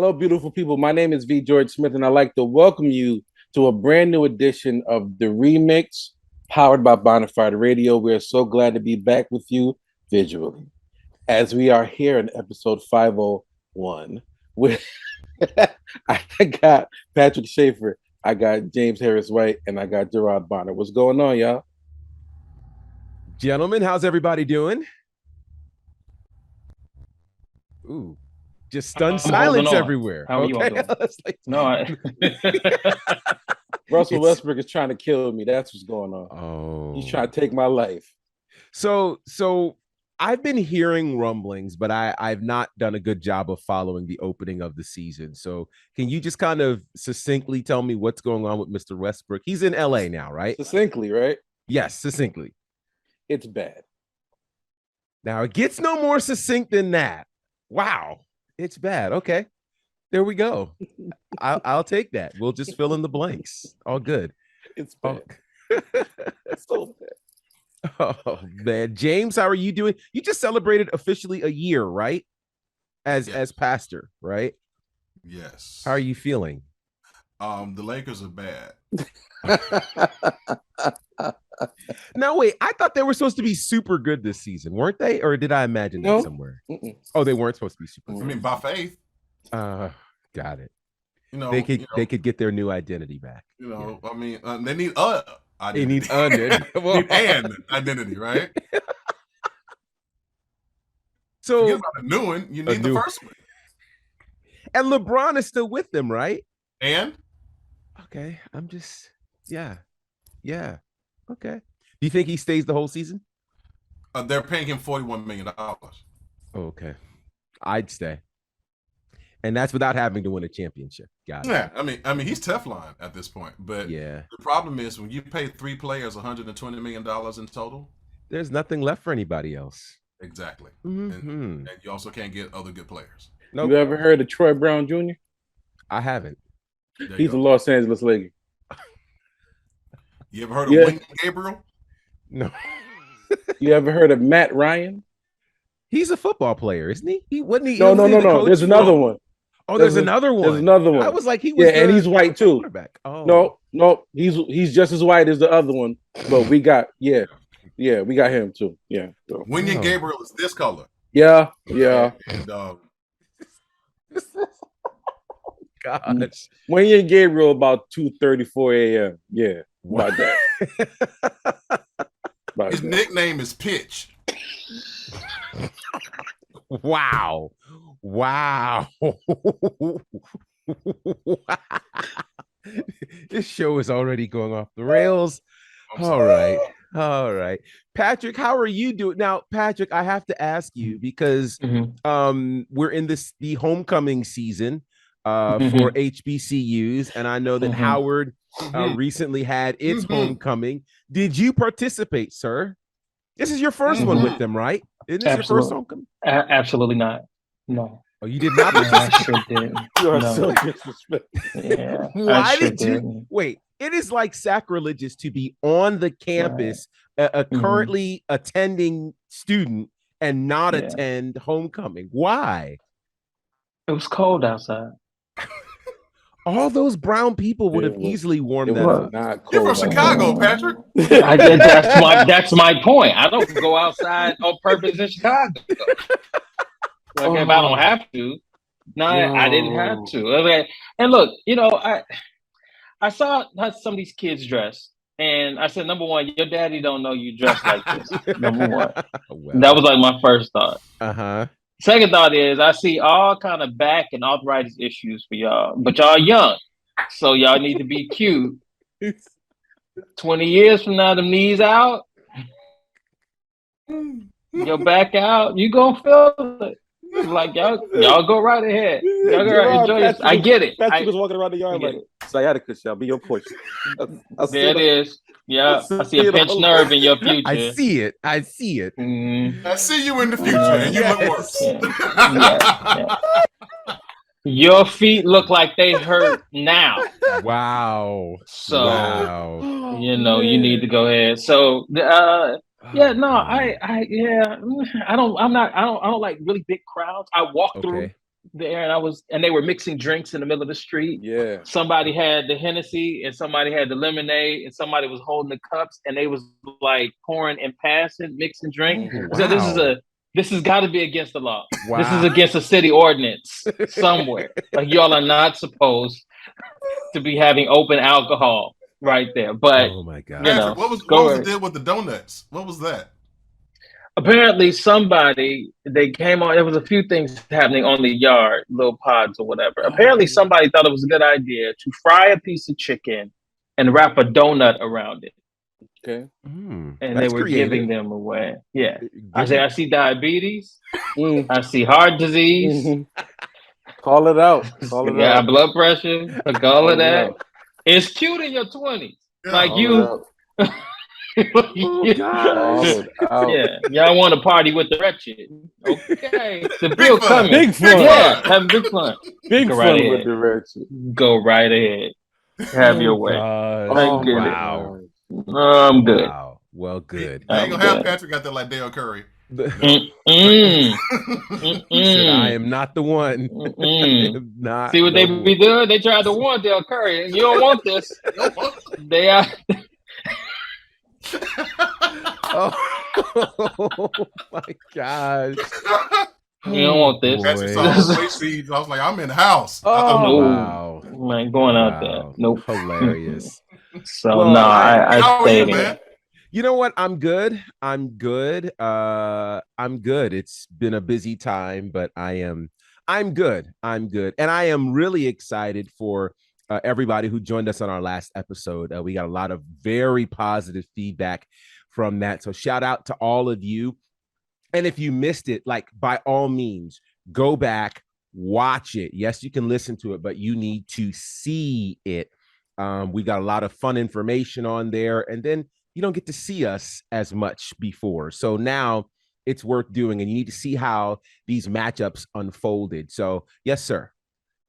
Hello, beautiful people. My name is V. George Smith, and I'd like to welcome you to a brand new edition of The Remix, powered by Bonafide Radio. We're so glad to be back with you visually, as we are here in episode 501. With I got Patrick Shaffer, I got James Harris White, and I got Gerard Bonner. What's going on, y'all? Gentlemen, how's everybody doing? Ooh, just stunned silence everywhere. How are you all doing? No, Russell Westbrook is trying to kill me. That's what's going on. Oh, He's trying to take my life. So I've been hearing rumblings, but I've not done a good job of following the opening of the season. So can you just kind of succinctly tell me what's going on with Mr. Westbrook? He's in LA now, right? Succinctly, right? Yes, succinctly. It's bad. Now it gets no more succinct than that. Wow, it's bad. Okay, there we go. I'll take that. We'll just fill in the blanks. All good. It's bad. It's so bad. Oh man, James, how are you doing? You just celebrated officially a year, right? As pastor, right? Yes. How are you feeling? The Lakers are bad. Now wait, I thought they were supposed to be super good this season, weren't they? Or did I imagine that somewhere? Oh, they weren't supposed to be super good. I mean, by faith. Got it. You know, they could get their new identity back. You know, yeah. I mean, they need identity. They need an identity, right? So forget about a new one. You need the first one. And LeBron is still with them, right? And okay, I'm just yeah. Okay. Do you think he stays the whole season? They're paying him $41 million. Okay, I'd stay. And that's without having to win a championship. Got it. Yeah, I mean, he's Teflon at this point. But yeah, the problem is when you pay three players $120 million in total, there's nothing left for anybody else. Exactly. Mm-hmm. And you also can't get other good players. Nope. You ever heard of Troy Brown Jr.? I haven't. He's a Los Angeles Laker. You ever heard of William Gabriel? No. You ever heard of Matt Ryan? He's a football player, isn't he? He wasn't he? No. There's another one. Oh, there's another one. There's another one. I was like, he was. Yeah, and he's white too. Oh. No, he's just as white as the other one. But we got we got him too. Yeah. So. William Gabriel is this color. Yeah. And gosh. William Gabriel about 2:34 a.m. Yeah. About that. His nickname is Pitch. Wow. This show is already going off the rails. All right. Patrick, how are you doing? Now, Patrick, I have to ask you because we're in the homecoming season for HBCUs, and I know that Howard recently had its homecoming. Did you participate, sir? This is your first one with them, right? Isn't this your first homecoming? Absolutely not. No. Oh, you did not participate? I sure did. You are so disrespectful. Yeah. Why did you? Wait, it is like sacrilegious to be on the campus, a currently attending student, and not attend homecoming. Why? It was cold outside. All those brown people would have easily warmed that up. You're from Chicago, Patrick. That's my point. I don't go outside on purpose in Chicago. Like if I don't have to. No, I didn't have to. Okay. And look, I saw how some of these kids dress. And I said, number one, your daddy don't know you dress like this. Number one. Well, that was like my first thought. Second thought is I see all kind of back and arthritis issues for y'all, but y'all young, so y'all need to be cute. 20 years from now, the knees out, your back out, you gonna feel it. Like y'all go right ahead. Y'all go right, enjoy it. I get it. Patrick was walking around the yard like sciatica shall be your portion. There it is. Yeah, I see a pinched nerve in your future. I see it. I see you in the future, and you look worse. Your feet look like they hurt now. Wow. So you need to go ahead. So I don't like really big crowds. I walk through there, and they were mixing drinks in the middle of the street. Yeah. Somebody had the Hennessy and somebody had the lemonade and somebody was holding the cups and they was like pouring and passing, mixing drink. Oh, So wow. this has got to be against the law. Wow. This is against a city ordinance somewhere. Like y'all are not supposed to be having open alcohol right there. But Oh my God. Patrick, what was the deal with the donuts? What was that? Apparently they came on, there was a few things happening on the yard, little pods or whatever. Apparently somebody thought it was a good idea to fry a piece of chicken and wrap a donut around it. Okay. And that's they were creative. giving them away. Yeah. Give I see diabetes. I see heart disease. Call it out. Call it out. Blood pressure. Call it that. It's cute in your 20s. Yeah. Like Call you. Oh gosh. Yeah, y'all want to party with the wretched. Okay, the bill fun. coming. Big fun. Yeah, have big fun. Big Go fun right with ahead. the wretched. Go right ahead. Have your way. Gosh. Oh, my wow. I'm good. Wow. Well, good. I ain't gonna I'm have good. Patrick out there like Dale Curry. He said, I am not the one. Not See what the they be doing? They tried to warn Dale Curry. You don't want this. They are. Oh my gosh. You don't want this. Patrick saw the play feeds. I was like, I'm in the house. Oh, No. wow. I ain't going out there. Nope. Hilarious. So Well, no, How I are stayed you, in. man? You know what? I'm good. I'm good. I'm good. It's been a busy time, but I'm good. I'm good. And I am really excited for everybody who joined us on our last episode. We got a lot of very positive feedback from that. So shout out to all of you. And if you missed it, like by all means, go back, watch it. Yes, you can listen to it, but you need to see it. We got a lot of fun information on there. And then you don't get to see us as much before. So now it's worth doing, and you need to see how these matchups unfolded. So, yes, sir.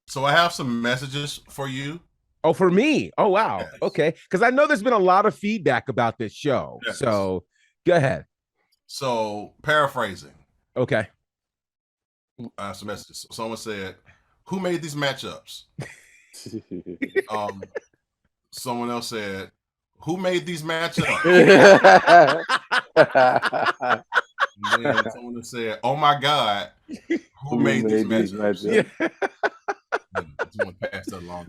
So I have some messages for you. Oh, for me? Oh, wow. Yes. Okay. Because I know there's been a lot of feedback about this show. Yes. So go ahead. So paraphrasing. Okay. I have some messages. Someone said, who made these matchups? Someone else said, who made these matchups? And then someone said, oh my God, who made these matchups?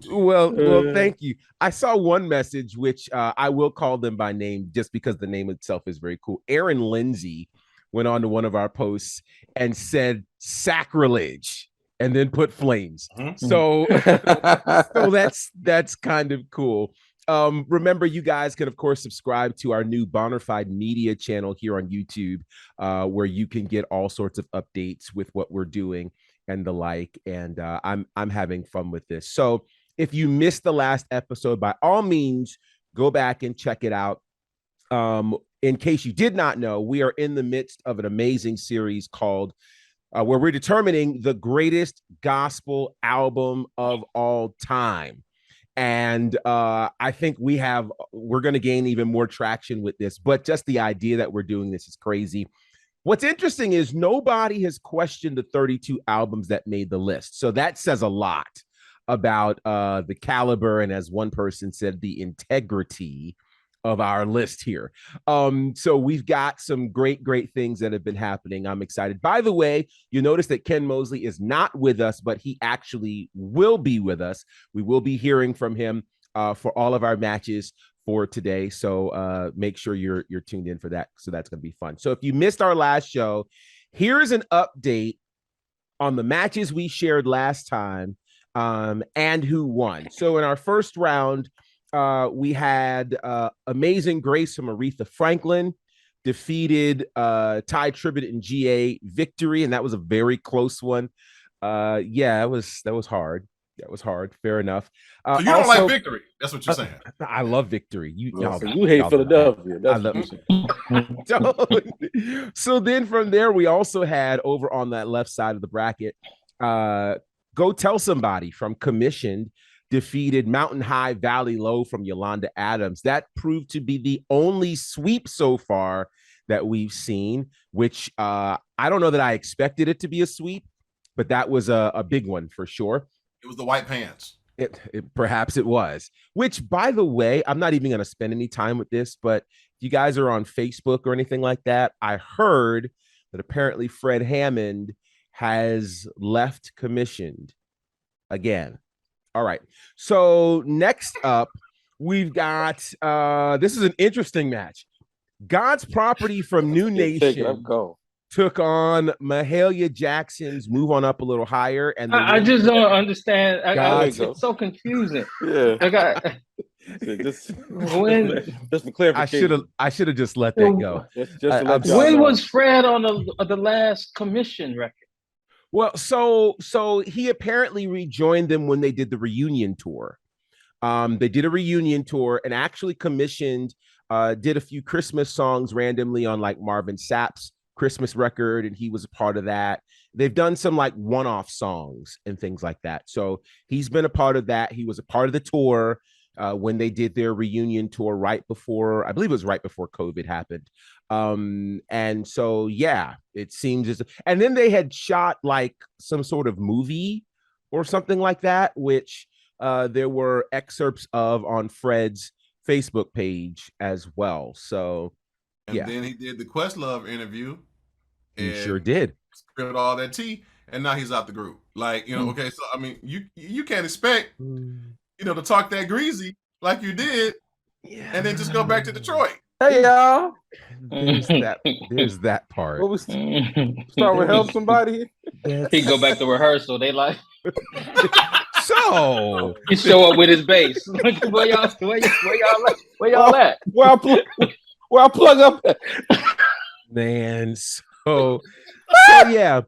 Well, thank you. I saw one message, which I will call them by name just because the name itself is very cool. Aaron Lindsay went on to one of our posts and said sacrilege and then put flames. Mm-hmm. So that's kind of cool. Remember, you guys can, of course, subscribe to our new Bonafide Media channel here on YouTube, where you can get all sorts of updates with what we're doing and the like. And I'm having fun with this. So if you missed the last episode, by all means, go back and check it out. In case you did not know, we are in the midst of an amazing series called where we're determining the greatest gospel album of all time. And I think we're going to gain even more traction with this, but just the idea that we're doing this is crazy. What's interesting is nobody has questioned the 32 albums that made the list. So that says a lot about the caliber and, as one person said, the integrity of our list here. So we've got some great things that have been happening. I'm excited. By the way, you notice that Ken Mosley is not with us, but he actually will be with us. We will be hearing from him for all of our matches for today. So make sure you're tuned in for that. So that's going to be fun. So if you missed our last show, here's an update on the matches we shared last time and who won. So in our first round, we had Amazing Grace from Aretha Franklin defeated Ty Tribbett and GA Victory, and that was a very close one. That was hard. That was hard. Fair enough. So you don't like Victory? That's what you're saying. I love Victory. You hate Philadelphia. That's So then from there, we also had over on that left side of the bracket, Go Tell Somebody from Commissioned defeated Mountain High Valley Low from Yolanda Adams. That proved to be the only sweep so far that we've seen, which I don't know that I expected it to be a sweep, but that was a big one for sure. It was the white pants. Perhaps it was, which, by the way, I'm not even going to spend any time with this, but if you guys are on Facebook or anything like that, I heard that apparently Fred Hammond has left commissioned again. All right. So next up, we've got this is an interesting match. God's Property from New Nation took on Mahalia Jackson's Move On Up a Little Higher. And I just don't understand. It's so confusing. Yeah. Just for clarification. I should have just let that go. When was Fred on the last commission record? Well, so he apparently rejoined them when they did the reunion tour. They did a reunion tour and actually commissioned, did a few Christmas songs randomly on like Marvin Sapp's Christmas record, and he was a part of that. They've done some like one-off songs and things like that. So he's been a part of that. He was a part of the tour when they did their reunion tour right before, I believe it was right before COVID happened. And so, yeah, it seems and then they had shot like some sort of movie or something like that, which there were excerpts of on Fred's Facebook page as well. So, and then he did the Questlove interview. He sure did. Spilled all that tea, and now he's out the group. Like, okay, so I mean, you can't expect, to talk that greasy like you did, and then just go back to Detroit. Hey y'all, there's that part. What was start with help somebody? He go back to rehearsal. They like so he show up with his bass. Where y'all at? Where I plug up at? Man, so yeah,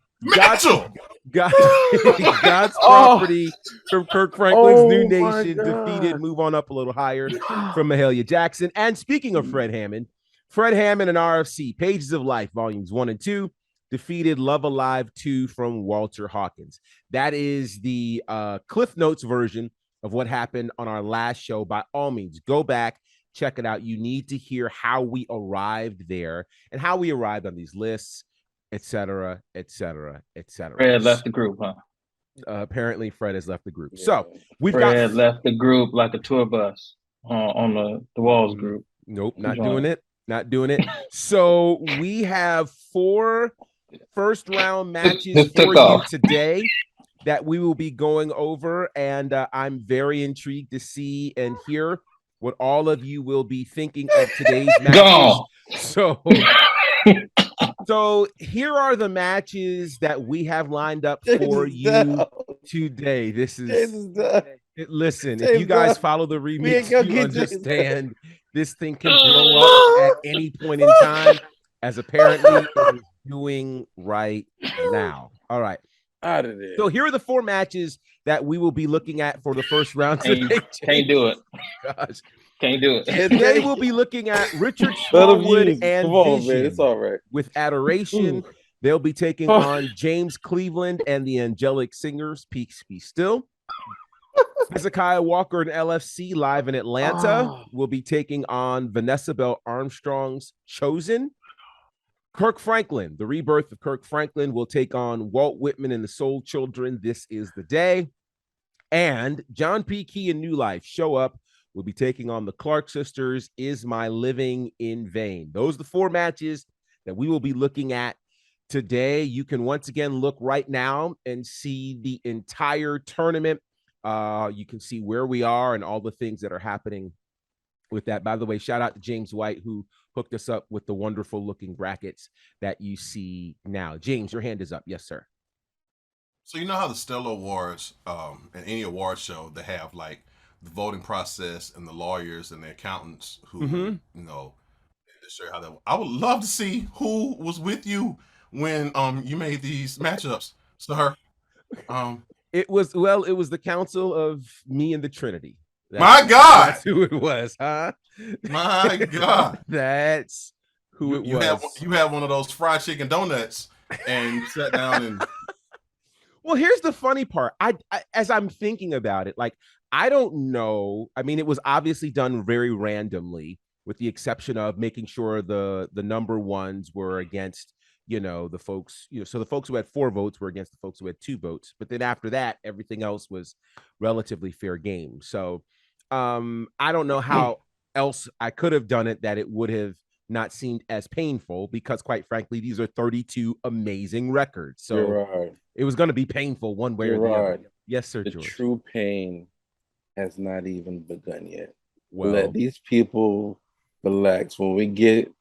God's Property from Kirk Franklin's New Nation defeated Move On Up a Little Higher from Mahalia Jackson. And speaking of Fred Hammond and RFC, Pages of Life, Volumes 1 and 2, defeated Love Alive 2 from Walter Hawkins. That is the Cliff Notes version of what happened on our last show. By all means, go back, check it out. You need to hear how we arrived there and how we arrived on these lists, etc., etc., etc. Fred left the group, huh? Apparently, Fred has left the group. Yeah. So Fred left the group like a tour bus on the Walls group. Nope, not doing it. Not doing it. So we have 4 first-round matches for you today that we will be going over, and I'm very intrigued to see and hear what all of you will be thinking of today's matches. So here are the matches that we have lined up for you today. Listen, if you guys follow the remix, you understand this thing can blow up at any point in time, as apparently it is doing right now. All right. Out of there. So here are the 4 matches that we will be looking at for the first round today. Can't do it. Gosh. Can't do it. Today we'll be looking at Richard Smallwood and Vision man. It's all right. with Adoration. They'll be taking on James Cleveland and the Angelic Singers, Peace Be Still. Hezekiah Walker and LFC live in Atlanta will be taking on Vanessa Bell Armstrong's Chosen. Kirk Franklin, the rebirth of Kirk Franklin, will take on Walt Whitman and the Soul Children. This is the day. And John P. Key and New Life show up. We'll be taking on the Clark Sisters. Is My Living in Vain? Those are the 4 matches that we will be looking at today. You can once again look right now and see the entire tournament. You can see where we are and all the things that are happening with that. By the way, shout out to James White, who hooked us up with the wonderful looking brackets that you see now. James, your hand is up. Yes, sir. So you know how the Stellar Awards and any award show, they have like the voting process and the lawyers and the accountants who show how that. I would love to see who was with you when you made these matchups, sir. It was the council of me and the Trinity. My God, that's who it was, huh? My God, that's who it was. You had one of those fried chicken donuts and you sat down and. Well, here's the funny part. I as I'm thinking about it, like, I don't know. I mean, it was obviously done very randomly, with the exception of making sure the number ones were against, the folks, so the folks who had 4 votes were against the folks who had 2 votes. But then after that, everything else was relatively fair game. So I don't know how else I could have done it that it would have not seemed as painful, because quite frankly, these are 32 amazing records. So Gerard, it was going to be painful one way or the other. Yes, sir, the George. true pain has not even begun yet. Well, let these people relax. When we get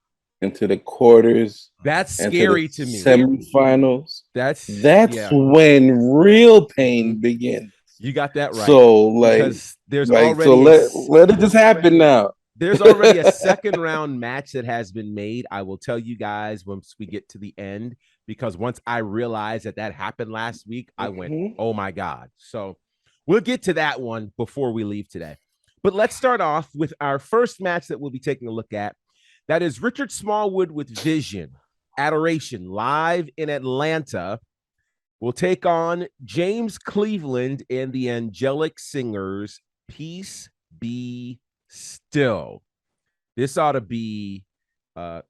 into the quarters, that's scary to me. Semifinals. That's yeah. when real pain begins. You got that right. So like, because there's already let it just happen now. There's already a second round match that has been made. I will tell you guys once we get to the end, because once I realized that happened last week, I went, oh my God. So we'll get to that one before we leave today. But let's start off with our first match that we'll be taking a look at. That is Richard Smallwood with Vision, Adoration, live in Atlanta. We'll take on James Cleveland and the Angelic Singers, Peace Be Still. This ought to be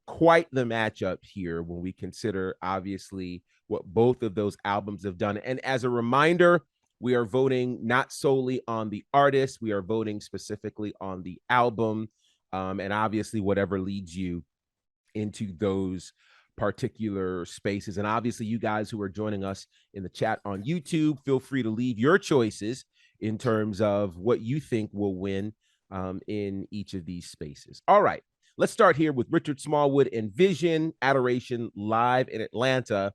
quite the matchup here when we consider, obviously, what both of those albums have done. And as a reminder, we are voting not solely on the artist. We are voting specifically on the album, and obviously whatever leads you into those particular spaces. And obviously you guys who are joining us in the chat on YouTube, feel free to leave your choices in terms of what you think will win in each of these spaces. All right, let's start here with Richard Smallwood and Vision, Adoration, live in Atlanta,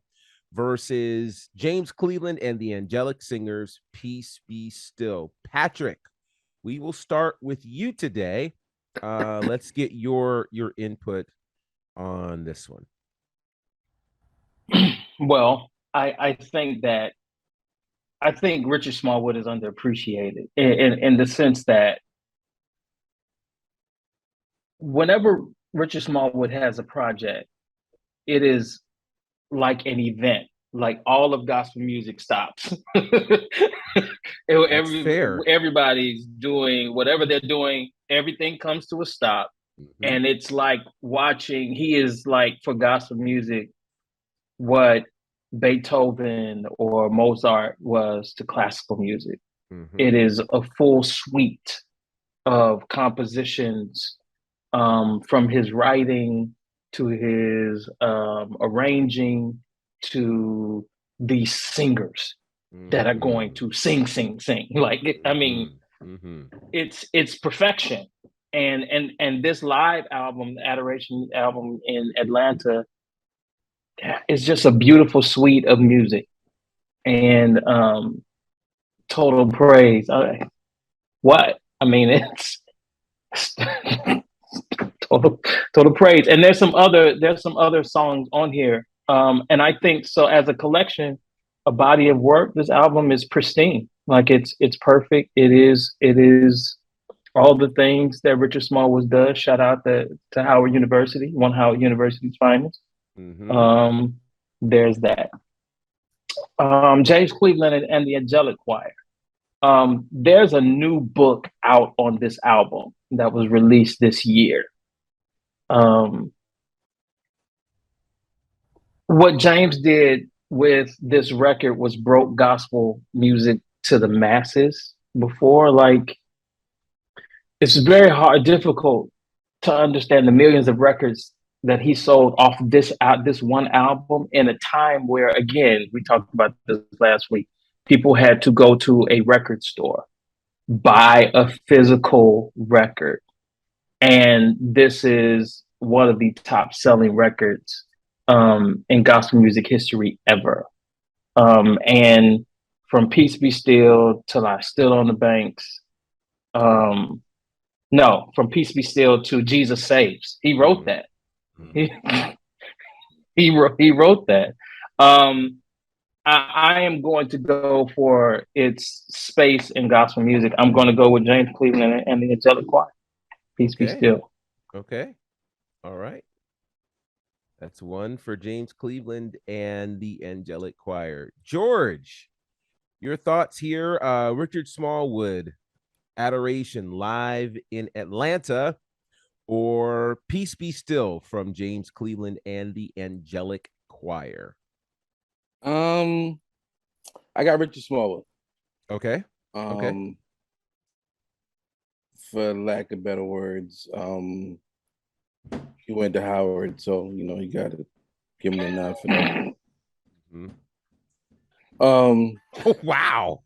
versus James Cleveland and the Angelic Singers, Peace Be Still. Patrick, we will start with you today. Let's get your input on this one. Well, I think Richard Smallwood is underappreciated in the sense that whenever Richard Smallwood has a project, it is like an event. Like all of gospel music stops. Everybody's doing whatever they're doing. Everything comes to a stop. And it's like watching, he is like, for gospel music, what Beethoven or Mozart was to classical music. It is a full suite of compositions, from his writing to his arranging to these singers that are going to sing. Like, I mean, it's perfection. And this live album, the Adoration album in Atlanta, is just a beautiful suite of music. And total praise. What? I mean, it's total praise. And there's some other songs on here. And I think so as a collection, a body of work, this album is pristine. Like it's perfect. It is all the things that Richard Smallwood does. Shout out to Howard University, one Howard University's finest. There's that. James Cleveland and the Angelic Choir. There's a new book out on this album that was released this year. What James did with this record was broke gospel music to the masses before. Like, it's very difficult to understand the millions of records that he sold off this one album in a time where, again, we talked about this last week, people had to go to a record store, buy a physical record. And this is one of the top selling records in gospel music history ever. And from Peace Be Still till I Stood on the Banks. No, from Peace Be Still to Jesus Saves. He wrote that. He wrote that. I am going to go for its space in gospel music. I'm going to go with James Cleveland and the Angelic Choir. Peace Be Still. Okay. All right. That's one for James Cleveland and the Angelic Choir. George, your thoughts here? Richard Smallwood, Adoration, live in Atlanta, or Peace Be Still from James Cleveland and the Angelic choir? I got Richard Smallwood. Okay. For lack of better words, he went to Howard, so you got to give him a nod for that. Wow.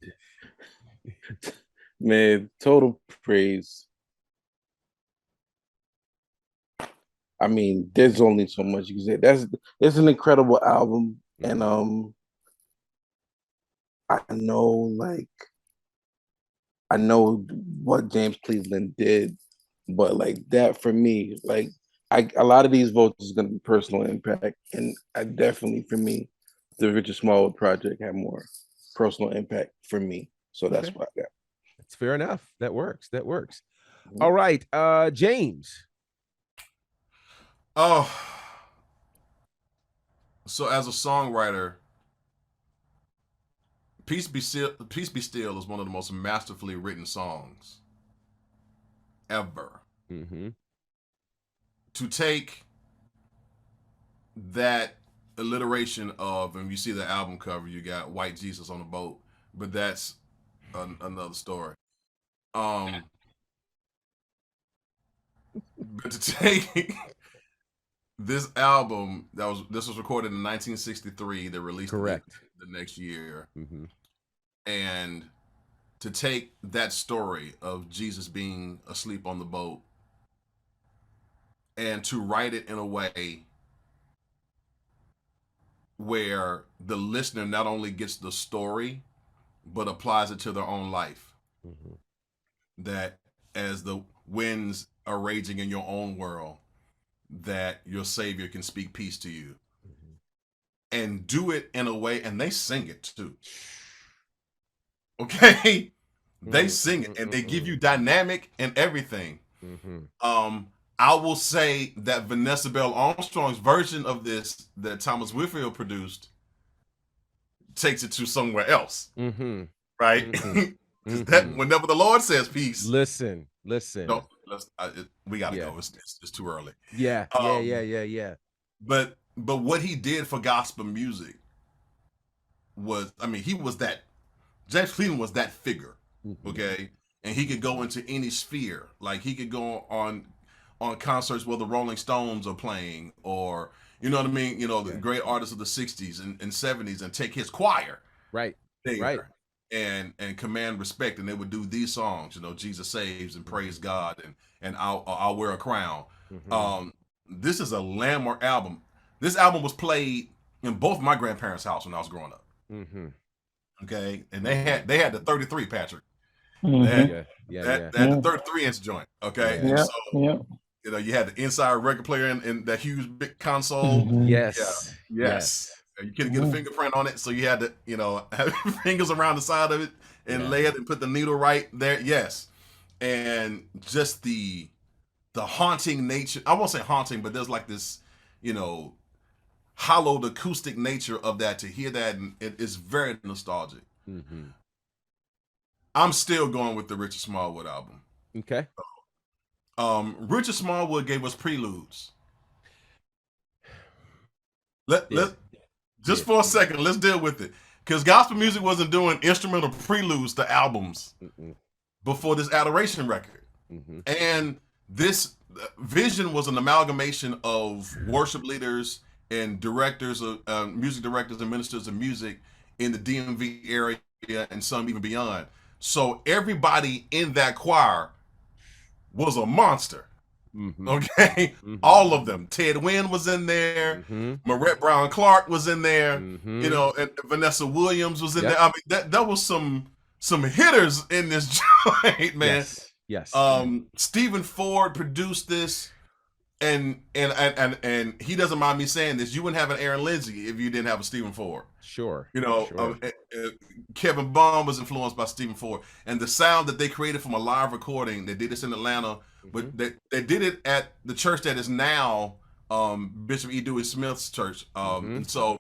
Man, total praise. I mean, there's only so much you can say. It's an incredible album, and I know what James Cleveland did, but like that for me, like a lot of these votes is going to be personal impact, and I definitely for me, the Richard Smallwood project had more personal impact for me, so that's what I got. That's fair enough. That works. All right, James. Oh, so as a songwriter, Peace Be Still is one of the most masterfully written songs ever. To take that alliteration of, and you see the album cover, you got white Jesus on a boat, but that's another story. But to take this album this was recorded in 1963, they released it the next year, and to take that story of Jesus being asleep on the boat and to write it in a way where the listener not only gets the story but applies it to their own life. That as the winds are raging in your own world, that your Savior can speak peace to you. And do it in a way, and they sing it too. Okay? They sing it, and they give you dynamic and everything. I will say that Vanessa Bell Armstrong's version of this that Thomas Whitfield produced takes it to somewhere else. Right? That whenever the Lord says peace. Listen. No, we gotta go. It's too early. Yeah. But what he did for gospel music was, he was that, James Cleveland was that figure, okay? And he could go into any sphere. Like he could go on concerts where the Rolling Stones are playing, or you know what I mean? The great artists of the 60s and 70s, and take his choir there and command respect, and they would do these songs, Jesus Saves and Praise God and I'll Wear a Crown. This is a landmark album. This album was played in both my grandparents' house when I was growing up. Okay, and they had the 33, Patrick. They had the 33-inch joint. Okay, and so you had the inside record player in that huge big console. Yes. You couldn't get a fingerprint on it, so you had to have fingers around the side of it and lay it and put the needle right there. Yes, and just the haunting nature. I won't say haunting, but there's like this, hollowed acoustic nature of that, to hear that, and it's very nostalgic. I'm still going with the Richard Smallwood album. Okay. Richard Smallwood gave us preludes. For a second, let's deal with it, because gospel music wasn't doing instrumental preludes to albums before this Adoration record. And this Vision was an amalgamation of worship leaders and directors of music directors and ministers of music in the DMV area and some even beyond. So everybody in that choir was a monster. Okay, all of them. Ted Wynn was in there. Marette Brown Clark was in there. And Vanessa Williams was in there. I mean, that was some hitters in this joint, man. Yes. Stephen Ford produced this, and he doesn't mind me saying this. You wouldn't have an Aaron Lindsay if you didn't have a Stephen Ford. Sure. Kevin Bond was influenced by Stephen Ford, and the sound that they created from a live recording. They did this in Atlanta, but they did it at the church that is now Bishop E. Dewey Smith's church. And so,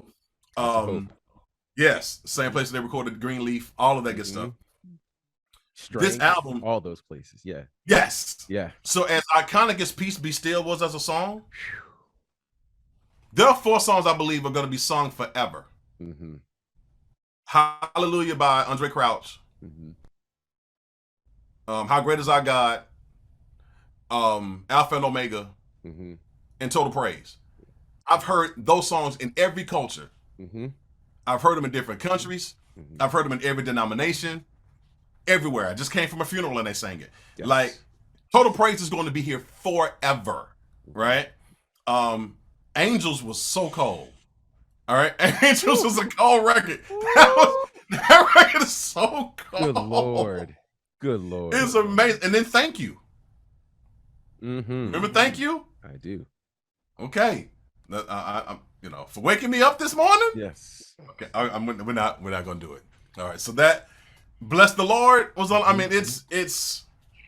yes, same place they recorded Greenleaf, all of that good stuff. Strength, this album, all those places, yes, yeah. So as iconic as "Peace Be Still" was as a song, There are 4 songs I believe are going to be sung forever. Mm-hmm. Hallelujah by Andre Crouch. Mm-hmm. How Great Is Our God. Alpha and Omega. Mm-hmm. And Total Praise. I've heard those songs in every culture. Mm-hmm. I've heard them in different countries. Mm-hmm. I've heard them in every denomination. Everywhere. I just came from a funeral and they sang it. Yes. Like, Total Praise is going to be here forever. Right? Angels was so cold. All right? Angels was a cold record. That record is so cold. Good Lord. Good Lord. It's amazing. And then Thank You. Mm-hmm. Remember Thank You? I do. Okay. I for waking me up this morning. Yes. Okay. We're not gonna do it. All right. So that Bless the Lord was on. I mean, it's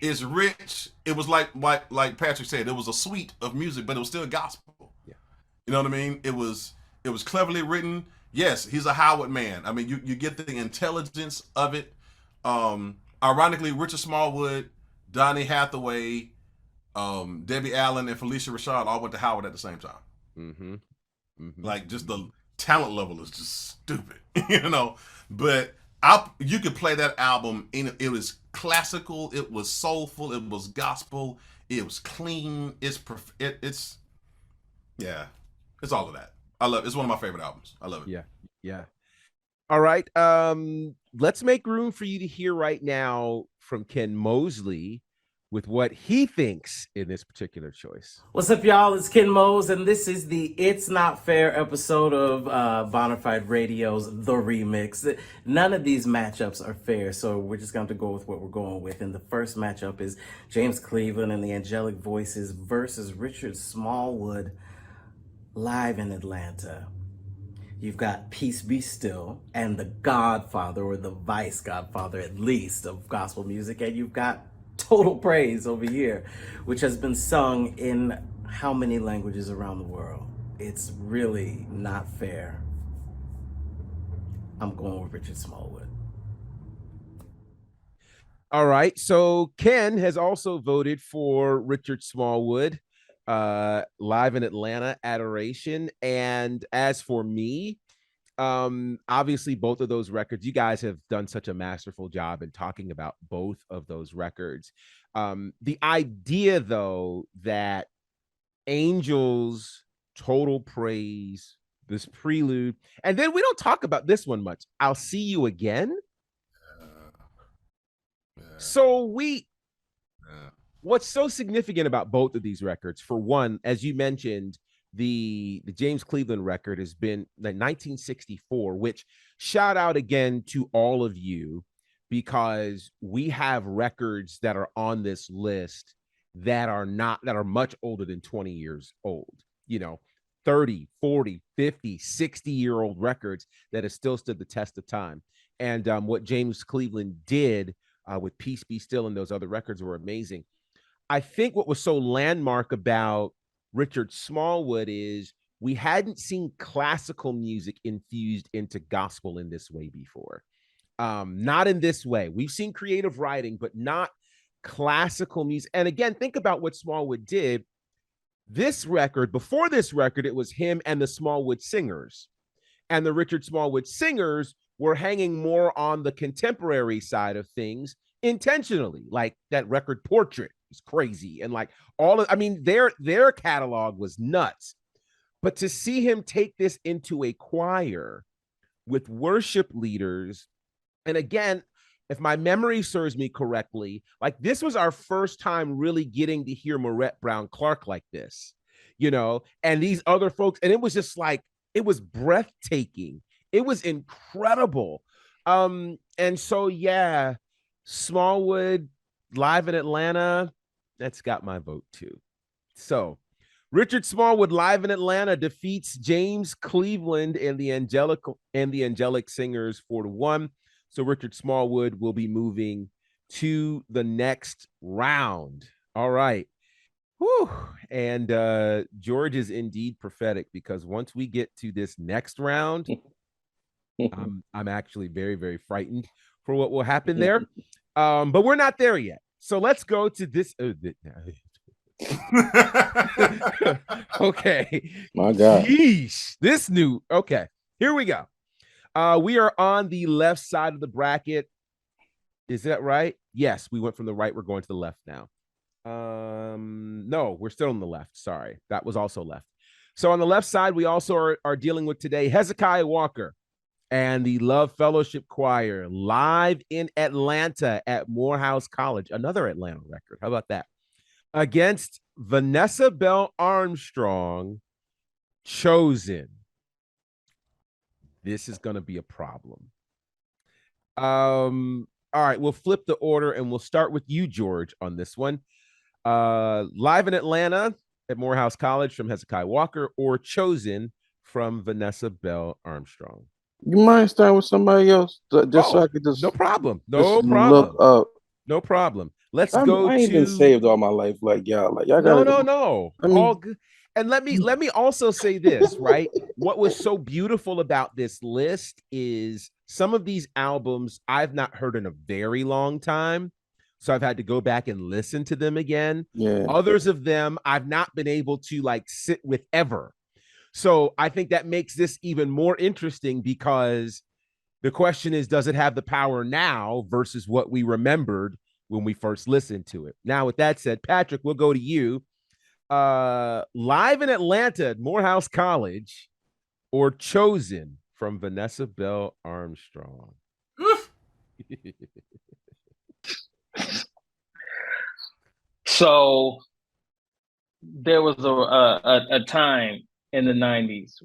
rich. It was like Patrick said. It was a suite of music, but it was still gospel. Yeah. You know what I mean? It was cleverly written. Yes, he's a Howard man. I mean, you get the intelligence of it. Ironically, Richard Smallwood, Donny Hathaway, Debbie Allen, and Felicia Rashad all went to Howard at the same time. Mm-hmm. Mm-hmm. Like, just the talent level is just stupid, But you could play that album, and it was classical, it was soulful, it was gospel, it was clean. It's all of that. I love it. It's one of my favorite albums. I love it. Yeah. All right. Let's make room for you to hear right now from Ken Mosley with what he thinks in this particular choice. What's up, y'all? It's Ken Mose, and this is the It's Not Fair episode of Bonafide Radio's The Remix. None of these matchups are fair, so we're just going to go with what we're going with. And the first matchup is James Cleveland and the Angelic Voices versus Richard Smallwood live in Atlanta. You've got Peace Be Still and the Godfather, or the Vice Godfather at least, of gospel music, and you've got Total Praise over here, which has been sung in how many languages around the world? It's really not fair. I'm going with Richard Smallwood. All right. So Ken has also voted for Richard Smallwood, live in Atlanta, Adoration. And as for me, obviously both of those records, you guys have done such a masterful job in talking about both of those records. The idea, though, that Angels, Total Praise, this prelude, and then we don't talk about this one much, I'll See You Again. So what's so significant about both of these records, for one, as you mentioned, the James Cleveland record has been like 1964, which shout out again to all of you, because we have records that are on this list that are much older than 20 years old, 30, 40, 50, 60-year-old records that have still stood the test of time. And what James Cleveland did with Peace Be Still and those other records were amazing. I think what was so landmark about Richard Smallwood is we hadn't seen classical music infused into gospel in this way before. Not in this way. We've seen creative writing, but not classical music. And again, think about what Smallwood did. This record, before this record, it was him and the Smallwood Singers. And the Richard Smallwood Singers were hanging more on the contemporary side of things intentionally, like that record Portrait. Crazy, and like their catalog was nuts. But to see him take this into a choir with worship leaders, and again, if my memory serves me correctly, like this was our first time really getting to hear Marette Brown Clark like this, and these other folks, and it was just like, it was breathtaking, it was incredible. And so Smallwood live in Atlanta, that's got my vote too. So Richard Smallwood live in Atlanta defeats James Cleveland and the Angelic Singers 4-1. So Richard Smallwood will be moving to the next round. All right. Whew. And George is indeed prophetic, because once we get to this next round, I'm actually very, very frightened for what will happen there. But we're not there yet. So let's go to this. Okay. My God. Yeesh. This new. Okay. Here we go. We are on the left side of the bracket. Is that right? Yes, we went from the right. We're going to the left now. No, we're still on the left. Sorry. That was also left. So on the left side, we also are dealing with today Hezekiah Walker and the Love Fellowship Choir live in Atlanta at Morehouse College. Another Atlanta record. How about that? Against Vanessa Bell Armstrong, Chosen. This is going to be a problem. All right, we'll flip the order and we'll start with you, George, on this one. Live in Atlanta at Morehouse College from Hezekiah Walker, or Chosen from Vanessa Bell Armstrong. You mind starting with somebody else? Just so I could just no problem. look up. No problem. Let's I go ain't to been saved all my life like y'all. Like y'all no, gotta, no. I mean, All good. And let me also say this, right? What was so beautiful about this list is some of these albums I've not heard in a very long time. So I've had to go back and listen to them again. Yeah. Others of them I've not been able to like sit with ever. So I think that makes this even more interesting because the question is, does it have the power now versus what we remembered when we first listened to it? Now, with that said, Patrick, we'll go to you. Live in Atlanta at Morehouse College, or Chosen from Vanessa Bell Armstrong? So there was a time in the 90s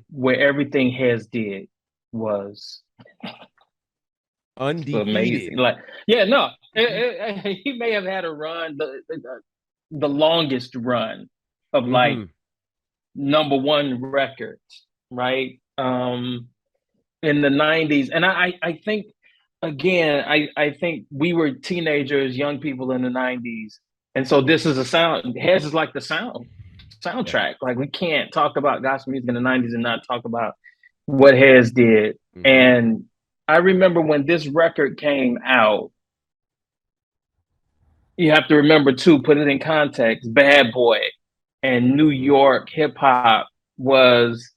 where everything Hez did was undefeated. Amazing. Like, yeah, no, he may have had a run, the longest run of like number one records, right? In the 90s. And I think, again, I think we were teenagers, young people in the 90s. And so this is a sound, Hez is like the soundtrack. Like, we can't talk about gospel music in the 90s and not talk about what Hez did. And I remember when this record came out, you have to remember too, put it in context, Bad Boy and New York hip hop was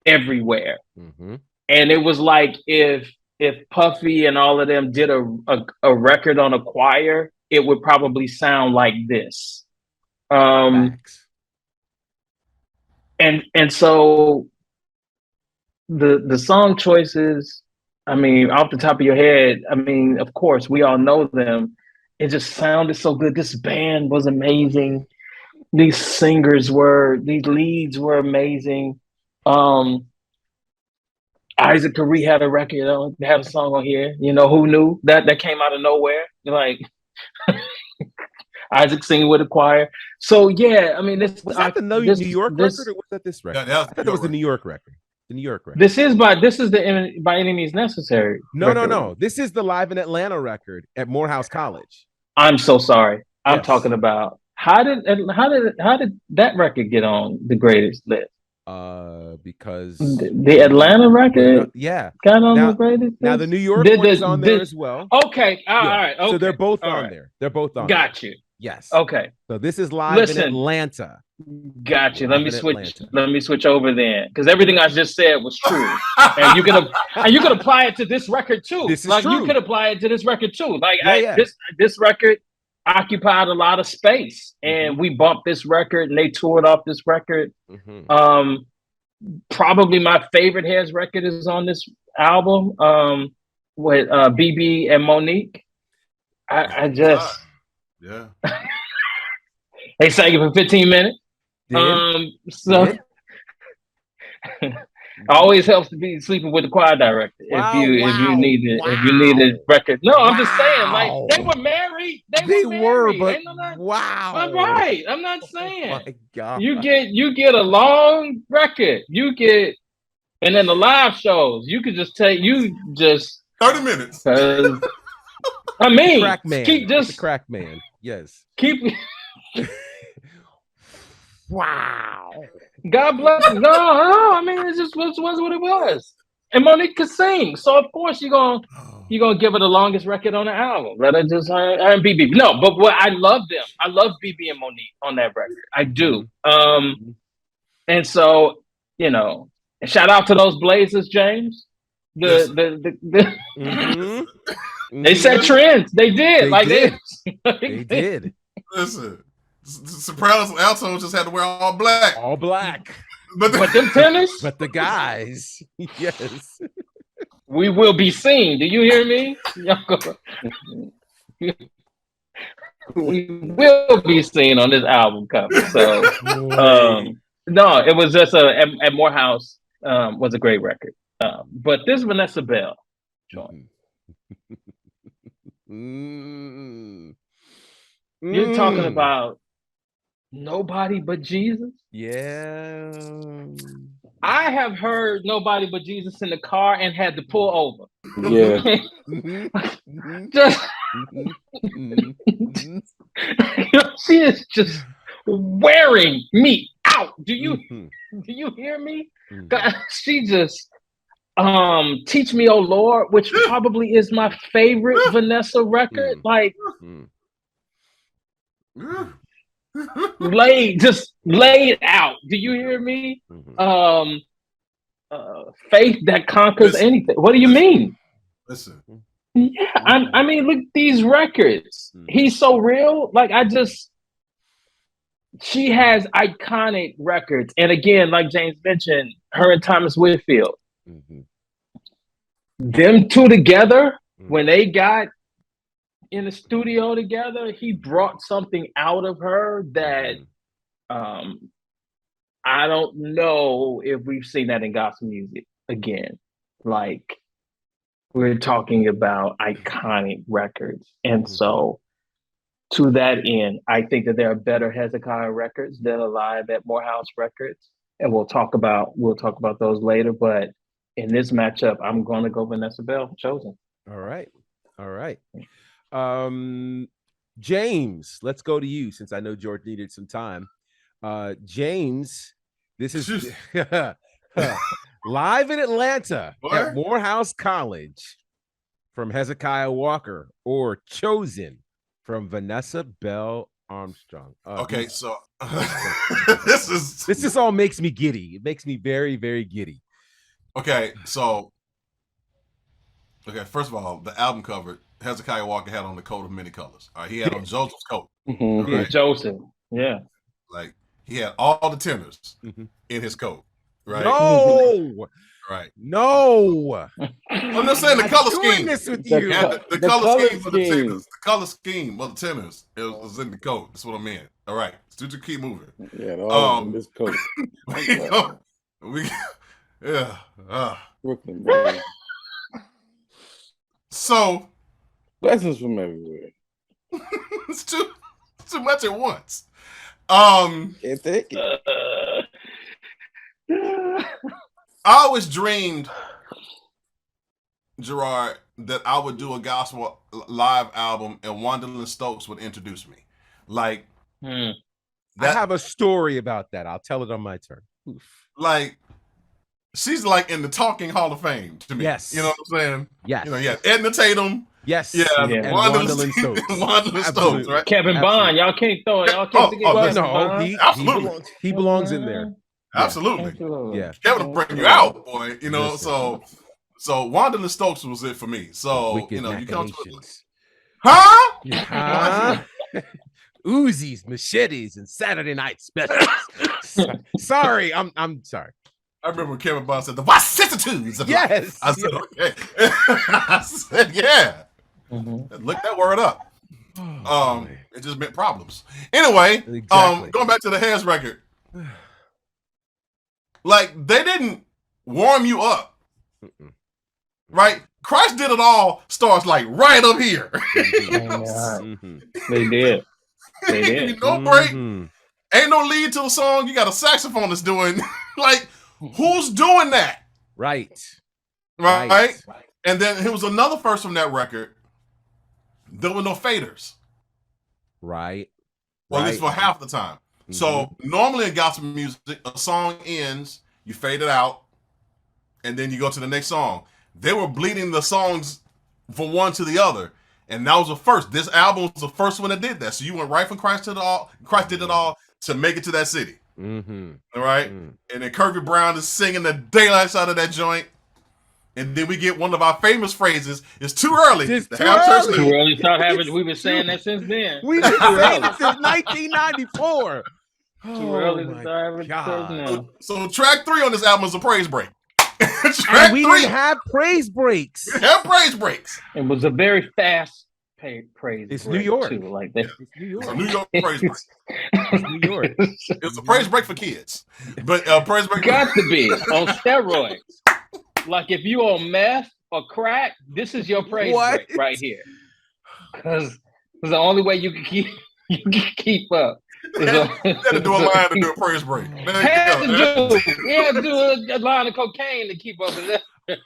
everywhere. And it was like if Puffy and all of them did a record on a choir, it would probably sound like this. And so the song choices, I mean, off the top of your head, I mean, of course, we all know them. It just sounded so good. This band was amazing. These leads were amazing. Isaac Carey had a record, had a song on here. You know, who knew that came out of nowhere? Like Isaac singing with a choir. So yeah, I mean, was that the New York record, or was that this record? Yeah, I thought it was the New York record. The New York record. This is the By Any Means Necessary. No. This is the Live in Atlanta record at Morehouse College. I'm so sorry. I'm talking about how did that record get on the greatest list? Because the Atlanta record, got on the greatest. Now the New York one is on there as well. Okay, all right. Okay. So they're both on there. They're both on. Got you. Yes. Okay. So this is Live in Atlanta. Got you. Let me switch over then, because everything I just said was true, and you could apply it to this record too. This is like true. You could apply it to this record too. Like yeah. This record occupied a lot of space, and we bumped this record, and they toured off this record. Probably my favorite Hez record is on this album, with BB and Monique. I just they sang it for 15 minutes. So always helps to be sleeping with the choir director if you needed record. No, I'm just saying, like, they were married. They were married. But wow. I'm right. I'm not saying. Oh my God. You get a long record. And then the live shows, you could just 30 minutes. I mean, crack man. Keep just the crack man. Yes. Keep. Wow. God bless. No, I mean, it just was what it was. And Monique could sing, so of course you're gonna you're gonna give her the longest record on the album. Let her just and BB. No, but what I love them. I love BB and Monique on that record. I do. And so, you know, and shout out to those Blazers, James. They set trends. They did. They did. Listen, Sopranos and Altos just had to wear all black. All black. But them tennis. But the guys, yes. We will be seen. Do you hear me? We will be seen on this album cover. So, no, it was just at Morehouse was a great record. But this Vanessa Bell joint. You're talking about Nobody But Jesus? Yeah. I have heard Nobody But Jesus in the car and had to pull over. Yeah. Just she is just wearing me out. Do you hear me? She just Teach Me, Oh Lord, which probably is my favorite Vanessa record. Like laid out. Do you hear me? Faith That Conquers Anything. What do you mean? Listen. Yeah, I mean, look at these records. He's So Real. Like, she has iconic records. And again, like James mentioned, her and Thomas Whitfield. Them two together, when they got in the studio together, he brought something out of her that I don't know if we've seen that in gospel music again. Like, we're talking about iconic records. And so to that end, I think that there are better Hezekiah records than Alive at Morehouse Records. And we'll talk about those later. But in this matchup, I'm going to go Vanessa Bell, Chosen. All right. James, let's go to you since I know George needed some time. James, this is live in Atlanta at Morehouse College from Hezekiah Walker, or Chosen from Vanessa Bell Armstrong. Okay, so this all makes me giddy. It makes me very, very giddy. Okay, so first of all, the album cover, Hezekiah Walker had on the coat of many colors. He had on Joseph's coat. Yeah, Joseph. Yeah. Like, he had all the tenors in his coat, right? No. Right. No. I'm just saying the color scheme. This with you. The color scheme for the tenors. The color scheme of the tenors was in the coat. That's what I meant. All right. So just keep moving. Yeah, all in this coat. Brooklyn, man. So blessings from everywhere. It's too much at once. Can't take it. I always dreamed, Gerard, that I would do a gospel live album and Wandalyn Stokes would introduce me. Like, I have a story about that. I'll tell it on my turn. Oof. Like, she's like in the Talking Hall of Fame to me. Yes. You know what I'm saying? Yes. You know, yeah. Edna Tatum. Yes. Yeah. And Wandalyn Stokes. Wandalyn Stokes, right? Kevin Bond. Y'all can't throw it. Y'all can't forget Kevin Bond. He belongs in there. Absolutely. Yeah. Kevin will bring you out, boy. You know, so Wandalyn Stokes was it for me. So, Wicked, you know, you come to it. Huh? Uzis, machetes, and Saturday night specials. Sorry, I'm sorry. I remember when Kevin Bond said the vicissitudes of life. I said, okay. I said, yeah. Look that word up. It just meant problems. Anyway, going back to the Hez record. Like, they didn't warm you up. Right? Christ Did It All starts like right up here. They did. They did. No break. Ain't no lead to the song. You got a saxophonist doing like, who's doing that? Right. And then it was another first from that record. There were no faders. Right. Well, at least for half the time. So normally in gospel music, a song ends, you fade it out, and then you go to the next song. They were bleeding the songs from one to the other. And that was the first. This album was the first one that did that. So you went right from Christ to the all. Christ did it all to make it to that city. Mm-hmm. All right. And then Kirby Brown is singing the daylights out of that joint. And then we get one of our famous phrases: "It's too early It's to too have early. church." Too early to start having. We've been saying that since then. We've been saying it since 1994. Too early to start having church now. So track 3 on this album is a praise break. And we didn't have praise breaks. We have praise breaks. It was a very fast praise. It's break New York. too, like that. It's New York. It's a New York praise break. It's New York. It's a praise break for kids, but praise break Got to be on steroids. Like if you on meth or crack, this is your praise break right here. Because the only way you can keep up. Had to do a line to do a praise break. Had to do a line of cocaine to keep up with that.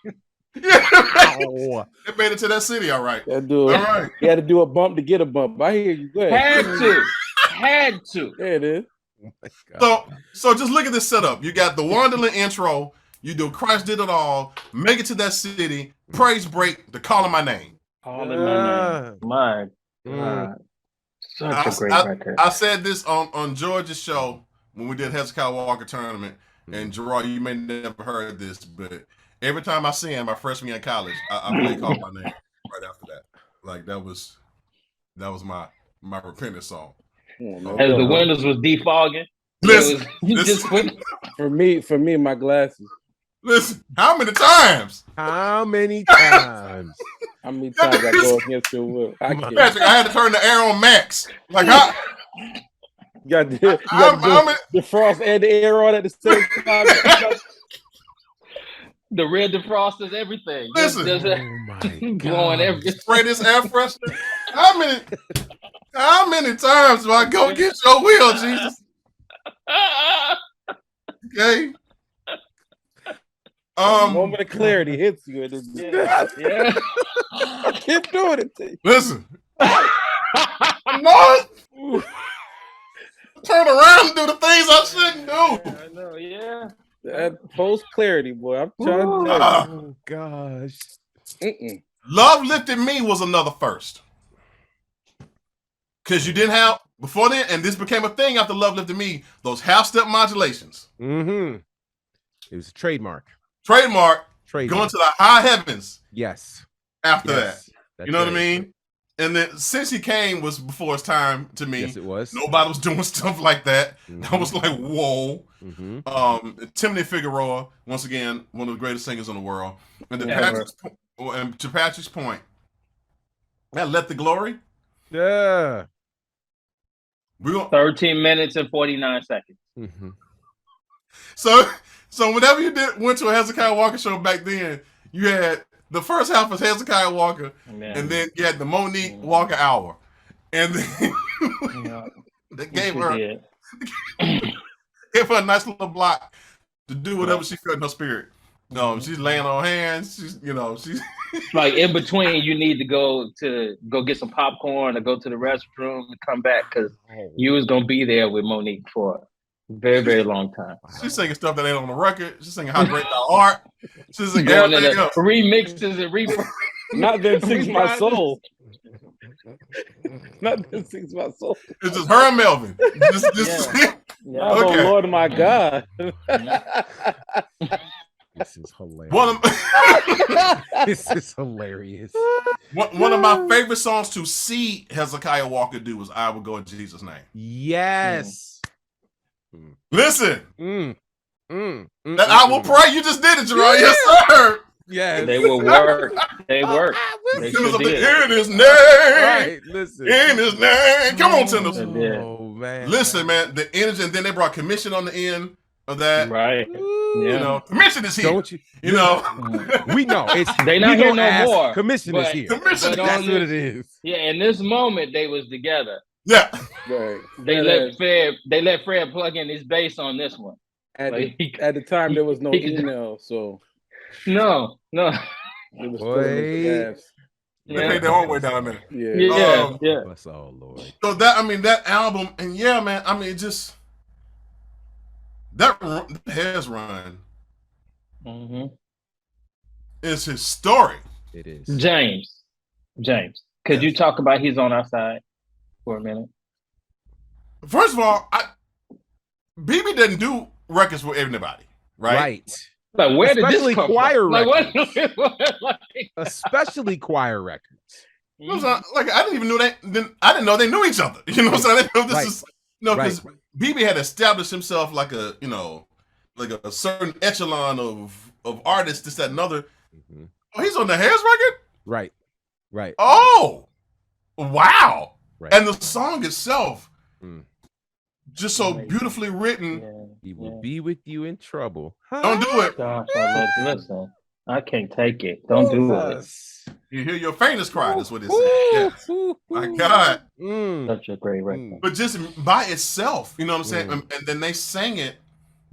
It made it to that city, all right. All right. You had to do a bump to get a bump. I hear you. Go ahead. Had to. There it is. So just look at this setup. You got the Wonderland intro. You do Christ did it all. Make it to that city. Praise break. The calling my name. Calling my name. My God. Such a great record. I said this on George's show when we did Hezekiah Walker tournament. And Gerard, you may never heard this, but every time I see him, my freshman year in college, I play Call My Name right after that. Like that was my repentance song. As the windows was defogging. Listen, for me, my glasses. Listen, how many times? How many times? How many times I go against your will? Patrick, I had to turn the air on max. Like how? You got to defrost and the air on at the same time. The red defrosters, everything. Listen, blowing everything. Spray this air freshener. How many times do I go against your will, Jesus? Okay. Moment of clarity hits you. Yeah. I keep doing it to you. Listen. No. Turn around and do the things I shouldn't do. Yeah, I know, yeah. That post clarity, boy. I'm trying to tell you. Oh gosh. Love Lifted Me was another first. Because you didn't have before then, and this became a thing after Love Lifted Me, those half-step modulations. Mm-hmm. It was a trademark. Trademark. Going to the high heavens. Yes. After that. You know what I mean? And then Since He Came was before his time to me. Yes, it was. Nobody was doing stuff like that. Mm-hmm. I was like, whoa. Mm-hmm. Timothy Figueroa, once again, one of the greatest singers in the world. And to Patrick's point, that Let the Glory. Yeah. 13 minutes and 49 seconds. Mm-hmm. So whenever you went to a Hezekiah Walker show back then, you had the first half was Hezekiah Walker, and then you had the Monique Walker hour, and then they gave her a nice little block to do whatever she felt in her spirit. She's laying on hands. She's like in between. You need to go get some popcorn or go to the restroom and come back because you was gonna be there with Monique for a very, very long time. She's singing stuff that ain't on the record. She's singing "How Great Thou Art." She's singing everything else. Remixes and Not Then Sings My Soul. Not Then Sings My Soul. It's just her and Melvin. Oh Lord, my God. This is hilarious. This is hilarious. One of my favorite songs to see Hezekiah Walker do was "I Will Go in Jesus' Name." Yes. Listen. That I Will Pray. You just did it, Gerard. Yes, sir. Yes. They will work. They work. They sure did. In His name. Right. Listen. In His name. Come on, Tenders. Oh man. Listen, man. The energy, and then they brought Commission on the end of that. Right. Yeah. Commission is here. Don't you? We know it's they not here no more. Commission is here. Commission. That's what it is. Yeah. In this moment, they was together. Yeah. Right. They let Fred plug in his bass on this one. At the time, there was no email, so no. It was they made their own way down there. Yeah. Bless all Lord. So that album, and it just that Hez run is historic. It is. James, James, could you talk about He's on Our Side for a minute? First of all, BB doesn't do records for everybody, right? Like, where especially did this come choir from? records. Like, Especially choir records. Like I didn't even know that. I didn't know they knew each other. You know what I'm saying? I didn't know this is because BB had established himself like a like a certain echelon of artists. This, that, and other. Mm-hmm. Oh, he's on the Harris record. Right. Oh, wow! Right. And the song itself, just so beautifully written. Yeah. He will be with you in trouble. Don't do it. Gosh, listen, I can't take it. Don't do it. You hear your faintest cry. That's what it said. Yes. My God. Such a great record. But just by itself, you know what I'm saying? And then they sang it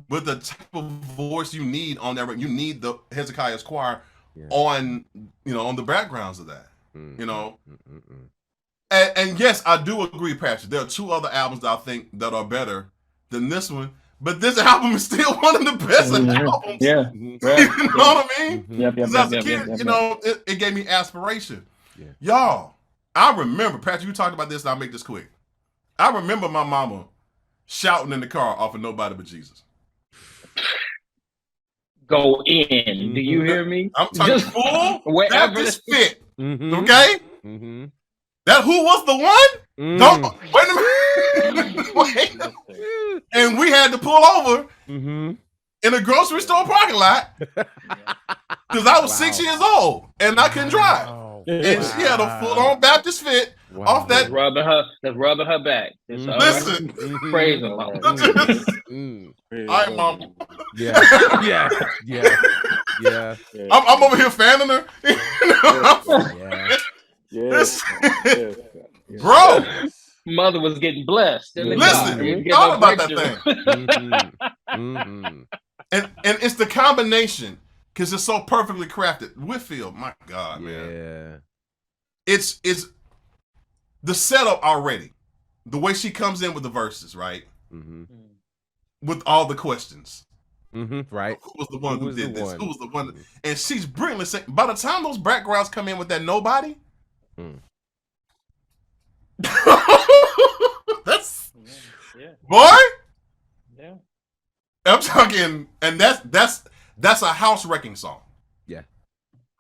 with the type of voice you need on that. You need the Hezekiah's choir on, on the backgrounds of that, you know? And yes, I do agree, Patrick. There are 2 other albums that I think that are better than this one. But this album is still one of the best albums. Yeah. You know what I mean? Yep, as a kid, it gave me aspiration. Yeah. Y'all, I remember, Patrick, you talked about this, and I'll make this quick. I remember my mama shouting in the car off of Nobody But Jesus. Go in. Do you hear me? I'm talking full Baptist fit. Okay? Mm-hmm. That Who Was the One? Don't wait a minute. Wait. And we had to pull over in a grocery store parking lot because I was 6 years old and I couldn't drive. And she had a full-on Baptist fit off that. That's rubbing her back. Listen, praise him. All right, Mom. Yeah. I'm over here fanning her. Yes. Bro, mother was getting blessed. Listen, thought about that thing. And it's the combination because it's so perfectly crafted. Whitfield, my God, man. It's the setup already. The way she comes in with the verses, right? With all the questions. Right. Who was the one who did this? Who was the one? And she's brilliantly saying, by the time those backgrounds come in with that nobody, that's boy. Yeah. I'm talking, and that's a house wrecking song. Yeah.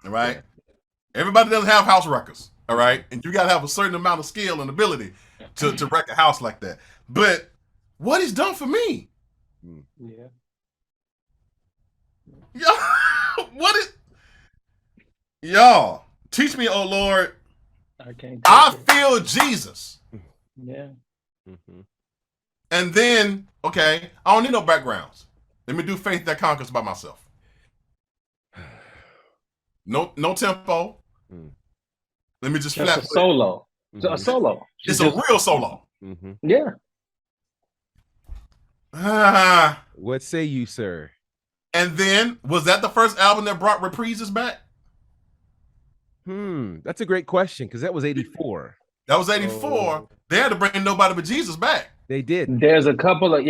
All right. Yeah. Everybody doesn't have house wreckers. All right. And you gotta have a certain amount of skill and ability to wreck a house like that. But what he's done for me. Yeah. Y'all teach me, oh Lord. I feel Jesus. Yeah. And then, okay, I don't need no backgrounds. Let me do Faith That Conquers by myself. No tempo. Let me just flap. A solo. A solo. It's a real solo. Yeah. What say you, sir? And then, was that the first album that brought reprises back? That's a great question because that was 84. That was 84. They had to bring Nobody But Jesus back. They did. There's a couple of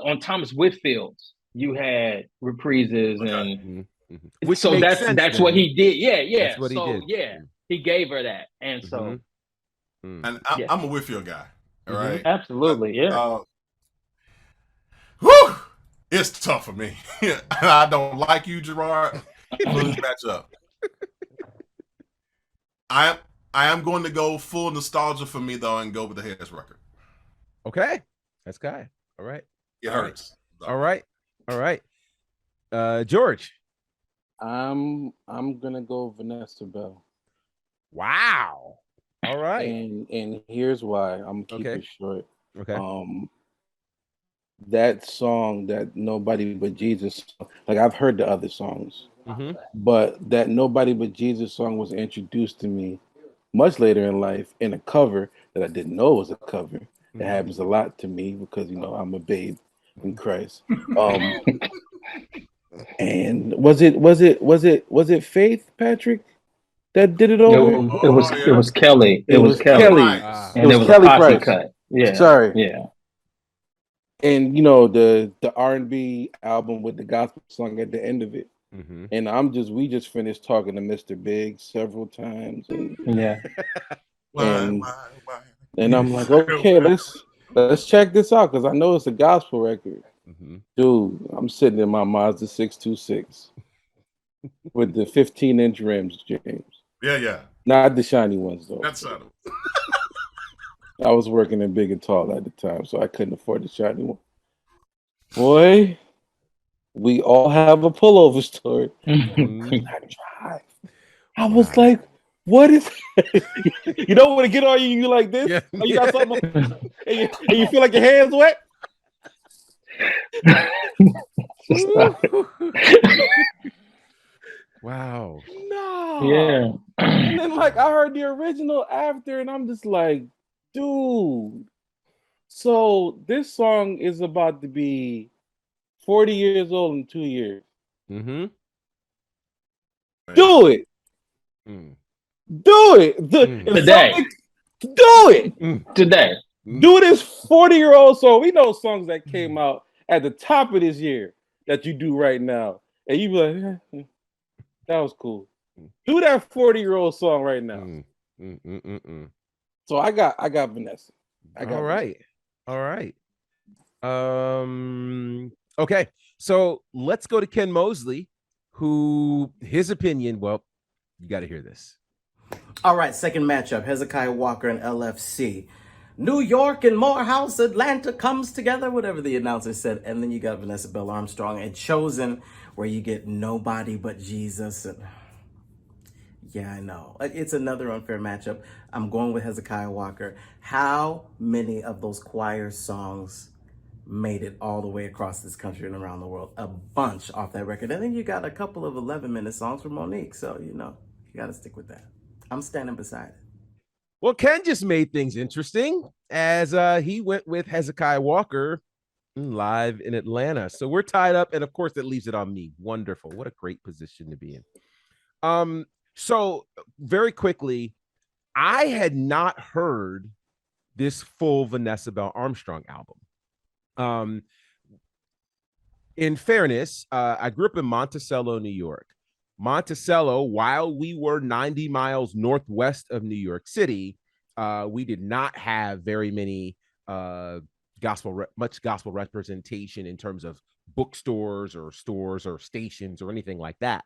on Thomas Whitfield's. You had reprises and which so that's what he did. Yeah. That's what he did. Yeah, he gave her that, and so. And I'm a Whitfield guy. All right. Absolutely. Yeah. Whew, it's tough for me. I don't like you, Gerard. Let's match up. I am going to go full nostalgia for me though, and go with the Harris record. Okay, that's Guy. All right. It hurts. All right. George. I'm gonna go Vanessa Bell. Wow. All right. And here's why. I'm gonna keep it short. Okay. That song, that Nobody But Jesus, like I've heard the other songs, but that Nobody But Jesus song was introduced to me much later in life in a cover that I didn't know was a cover. It happens a lot to me because I'm a babe in Christ. And was it Faith, Patrick, that did it over? It was Kelly. It was Kelly. And it was Kelly a posse Price. cut. Yeah. Sorry. Yeah. And the R&B album with the gospel song at the end of it. And we just finished talking to Mr. Big several times, and Yeah. and I'm like, okay, let's check this out because I know it's a gospel record. Dude, I'm sitting in my Mazda 626 with the 15-inch rims, James. Yeah. Not the shiny ones though. That's subtle. I was working in Big and Tall at the time, so I couldn't afford the shiny one. Boy, we all have a pullover story. Could not drive. I was like, what is you don't want to get on you like this? Yeah. Oh, you got something and you feel like your hands wet? Wow. No. Yeah. And then like I heard the original after, and I'm just like, dude. So this song is about to be 40 years old in 2 years. Do it. Do it. Today. Do it. Today. Do this 40-year-old song. We know songs that came out at the top of this year that you do right now. And you be like, that was cool. Do that 40-year-old song right now. So I got Vanessa. All right. Okay. So let's go to Ken Mosley, who his opinion, well, you got to hear this. All right, second matchup, Hezekiah Walker and LFC. New York and Morehouse, Atlanta comes together, whatever the announcer said. And then you got Vanessa Bell Armstrong and Chosen, where you get Nobody But Jesus. And yeah, I know. It's another unfair matchup. I'm going with Hezekiah Walker. How many of those choir songs made it all the way across this country and around the world? A bunch off that record. And then you got a couple of 11-minute songs from Monique. So, you got to stick with that. I'm standing beside it. Well, Ken just made things interesting as he went with Hezekiah Walker live in Atlanta. So we're tied up. And of course, that leaves it on me. Wonderful. What a great position to be in. So very quickly, I had not heard this full Vanessa Bell Armstrong album. In fairness, I grew up in Monticello, New York. Monticello, while we were 90 miles northwest of New York City, we did not have very many much gospel representation in terms of bookstores or stores or stations or anything like that.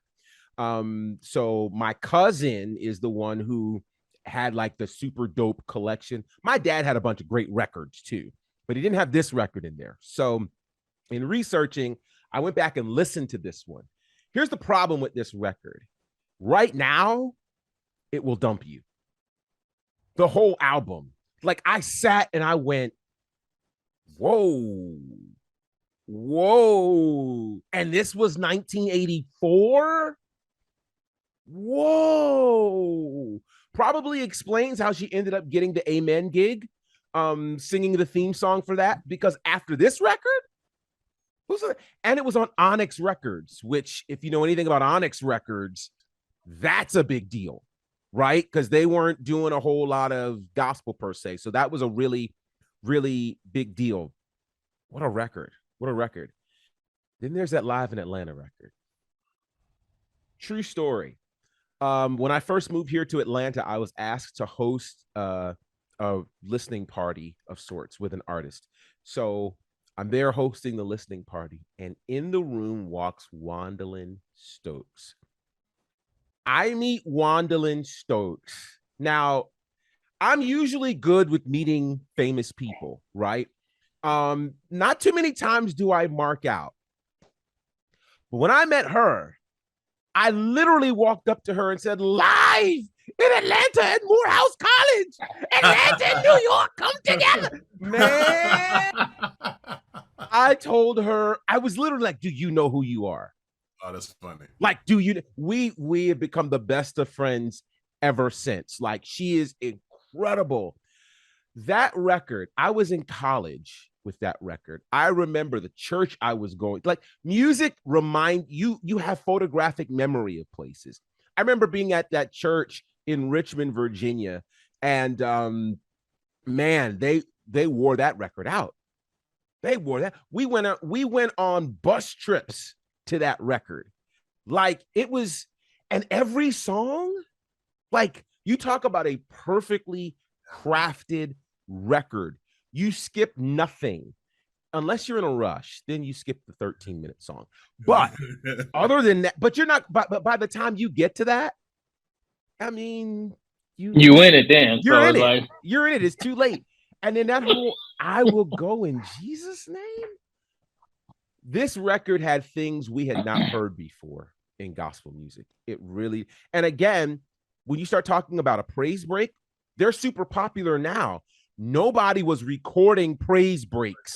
So my cousin is the one who had like the super dope collection. My dad had a bunch of great records too, but he didn't have this record in there. So in researching, I went back and listened to this one. Here's the problem with this record. Right now, it will dump you. The whole album. Like I sat and I went, whoa. And this was 1984? Whoa. Probably explains how she ended up getting the Amen gig, singing the theme song for that, because after this record, and it was on Onyx Records, which if you know anything about Onyx Records, that's a big deal, right? Because they weren't doing a whole lot of gospel per se. So that was a really, really big deal. What a record. Then there's that Live in Atlanta record. True story. When I first moved here to Atlanta, I was asked to host a listening party of sorts with an artist. So I'm there hosting the listening party, and in the room walks Wandolyn Stokes. I meet Wandolyn Stokes. Now, I'm usually good with meeting famous people, right? Not too many times do I mark out. But when I met her, I literally walked up to her and said, live in Atlanta at Morehouse College, Atlanta and New York come together. Man, I told her, I was literally like, do you know who you are? Oh, that's funny. Like, we have become the best of friends ever since. Like, she is incredible. That record, I was in college with that record. I remember the church I was going, like music remind you have photographic memory of places. I remember being at that church in Richmond, Virginia, and man, they wore that record out. They wore that. We went on bus trips to that record. Like it was, and every song, like you talk about a perfectly crafted record. You skip nothing unless you're in a rush, then you skip the 13-minute song. But other than that, but you're not, but by the time you get to that, I mean, you in it then. You're So in it's it. like, You're in it. It's too late. And then that whole I will go in Jesus' name. This record had things we had not heard before in gospel music. It really, and again, when you start talking about a praise break, they're super popular now. Nobody was recording praise breaks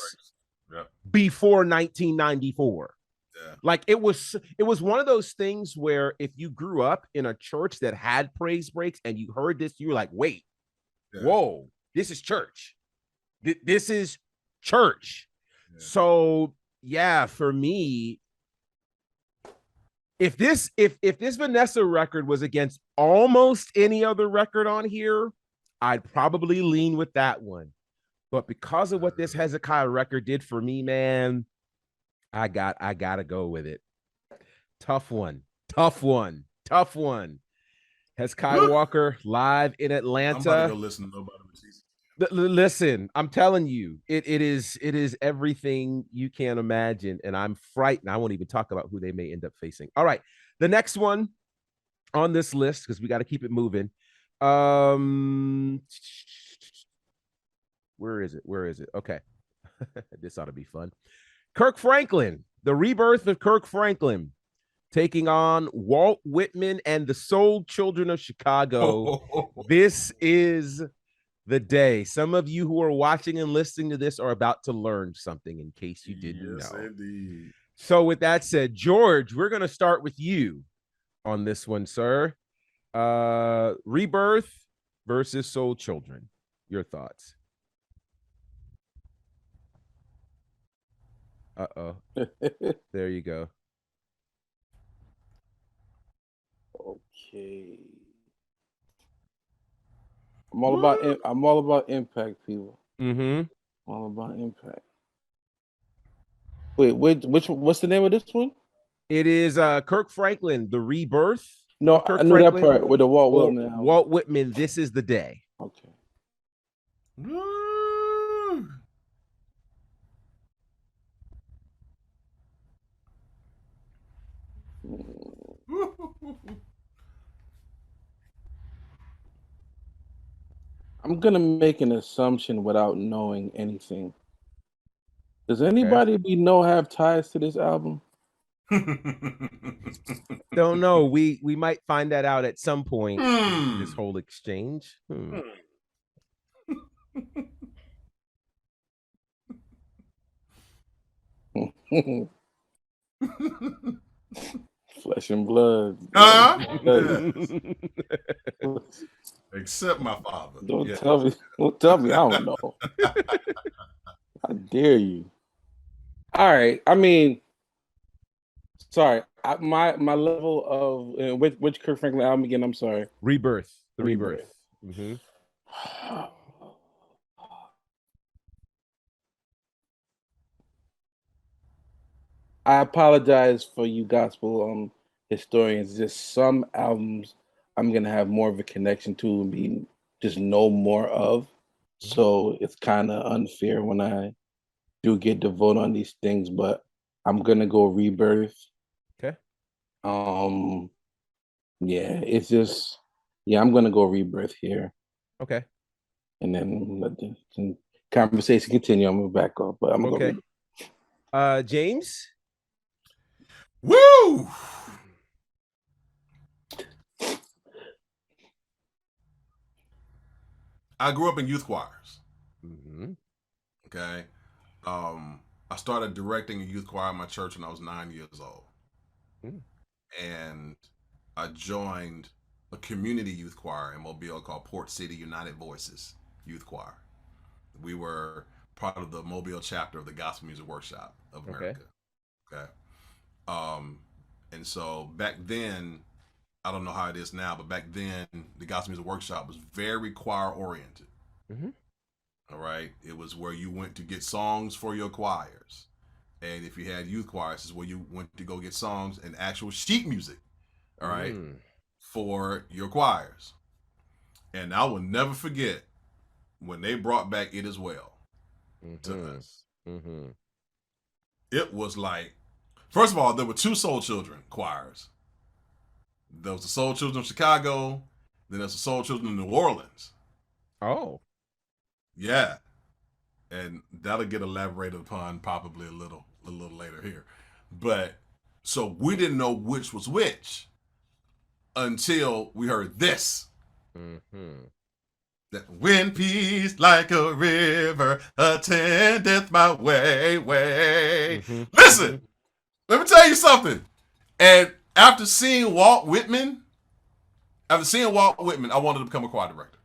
before 1994. Yeah. Like it was one of those things where if you grew up in a church that had praise breaks and you heard this, you were like, wait, whoa, this is church. This is church. Yeah. So yeah, for me, if this Vanessa record was against almost any other record on here, I'd probably lean with that one. But because of what this Hezekiah record did for me, man, I gotta go with it. Tough one. Hezekiah Walker live in Atlanta. I'm about to go listen to nobody but Jesus. Listen, I'm telling you, it is everything you can imagine, and I'm frightened. I won't even talk about who they may end up facing. All right, the next one on this list, because we got to keep it moving. Where is it? Okay, this ought to be fun. Kirk Franklin, the rebirth of Kirk Franklin, taking on Walt Whitman and the Soul Children of Chicago. This is the day. Some of you who are watching and listening to this are about to learn something in case you didn't know. Indeed. So with that said, George, we're going to start with you on this one, sir. Rebirth versus Soul Children. Your thoughts? Uh-oh. There you go. Okay. I'm all about impact, people. Mm-hmm. All about impact. Wait, what's the name of this one? It is Kirk Franklin, The Rebirth. No, Kirk I knew Franklin. that part with the Walt Whitman. Walt Whitman, This Is the Day. Okay. I'm gonna make an assumption without knowing anything. Does anybody have ties to this album? Don't know. We might find that out at some point in this whole exchange. Flesh and blood. Except my father. Don't tell me. I don't know. How dare you? All right. I mean, sorry. My level of which Kirk Franklin album again? I'm sorry. Rebirth. The Rebirth. Mm-hmm. I apologize for you gospel historians. Just some albums I'm gonna have more of a connection to and be just know more of. So it's kind of unfair when I do get to vote on these things, but I'm gonna go Rebirth. Okay. Yeah, it's just I'm gonna go Rebirth here. Okay. And then let the conversation continue. I'm gonna back up, but I'm gonna go James. Woo! I grew up in youth choirs. Mm-hmm. Okay. I started directing a youth choir in my church when I was 9 years old. And I joined a community youth choir in Mobile called Port City United Voices Youth Choir. We were part of the Mobile chapter of the Gospel Music Workshop of America. Okay. And so back then, I don't know how it is now, but back then the Gospel Music Workshop was very choir oriented. Mm-hmm. All right. It was where you went to get songs for your choirs. And if you had youth choirs, this is where you went to go get songs and actual sheet music, all right, for your choirs. And I will never forget when they brought back It Is Well to us. It was like, first of all, there were 2 Soul Children choirs. There was the Soul Children of Chicago, then there's the Soul Children of New Orleans. Oh. Yeah. And that'll get elaborated upon probably a little later here. But so we didn't know which was which until we heard this. That wind peace like a river attendeth my way. Listen, let me tell you something. And after seeing Walt Whitman, I wanted to become a choir director.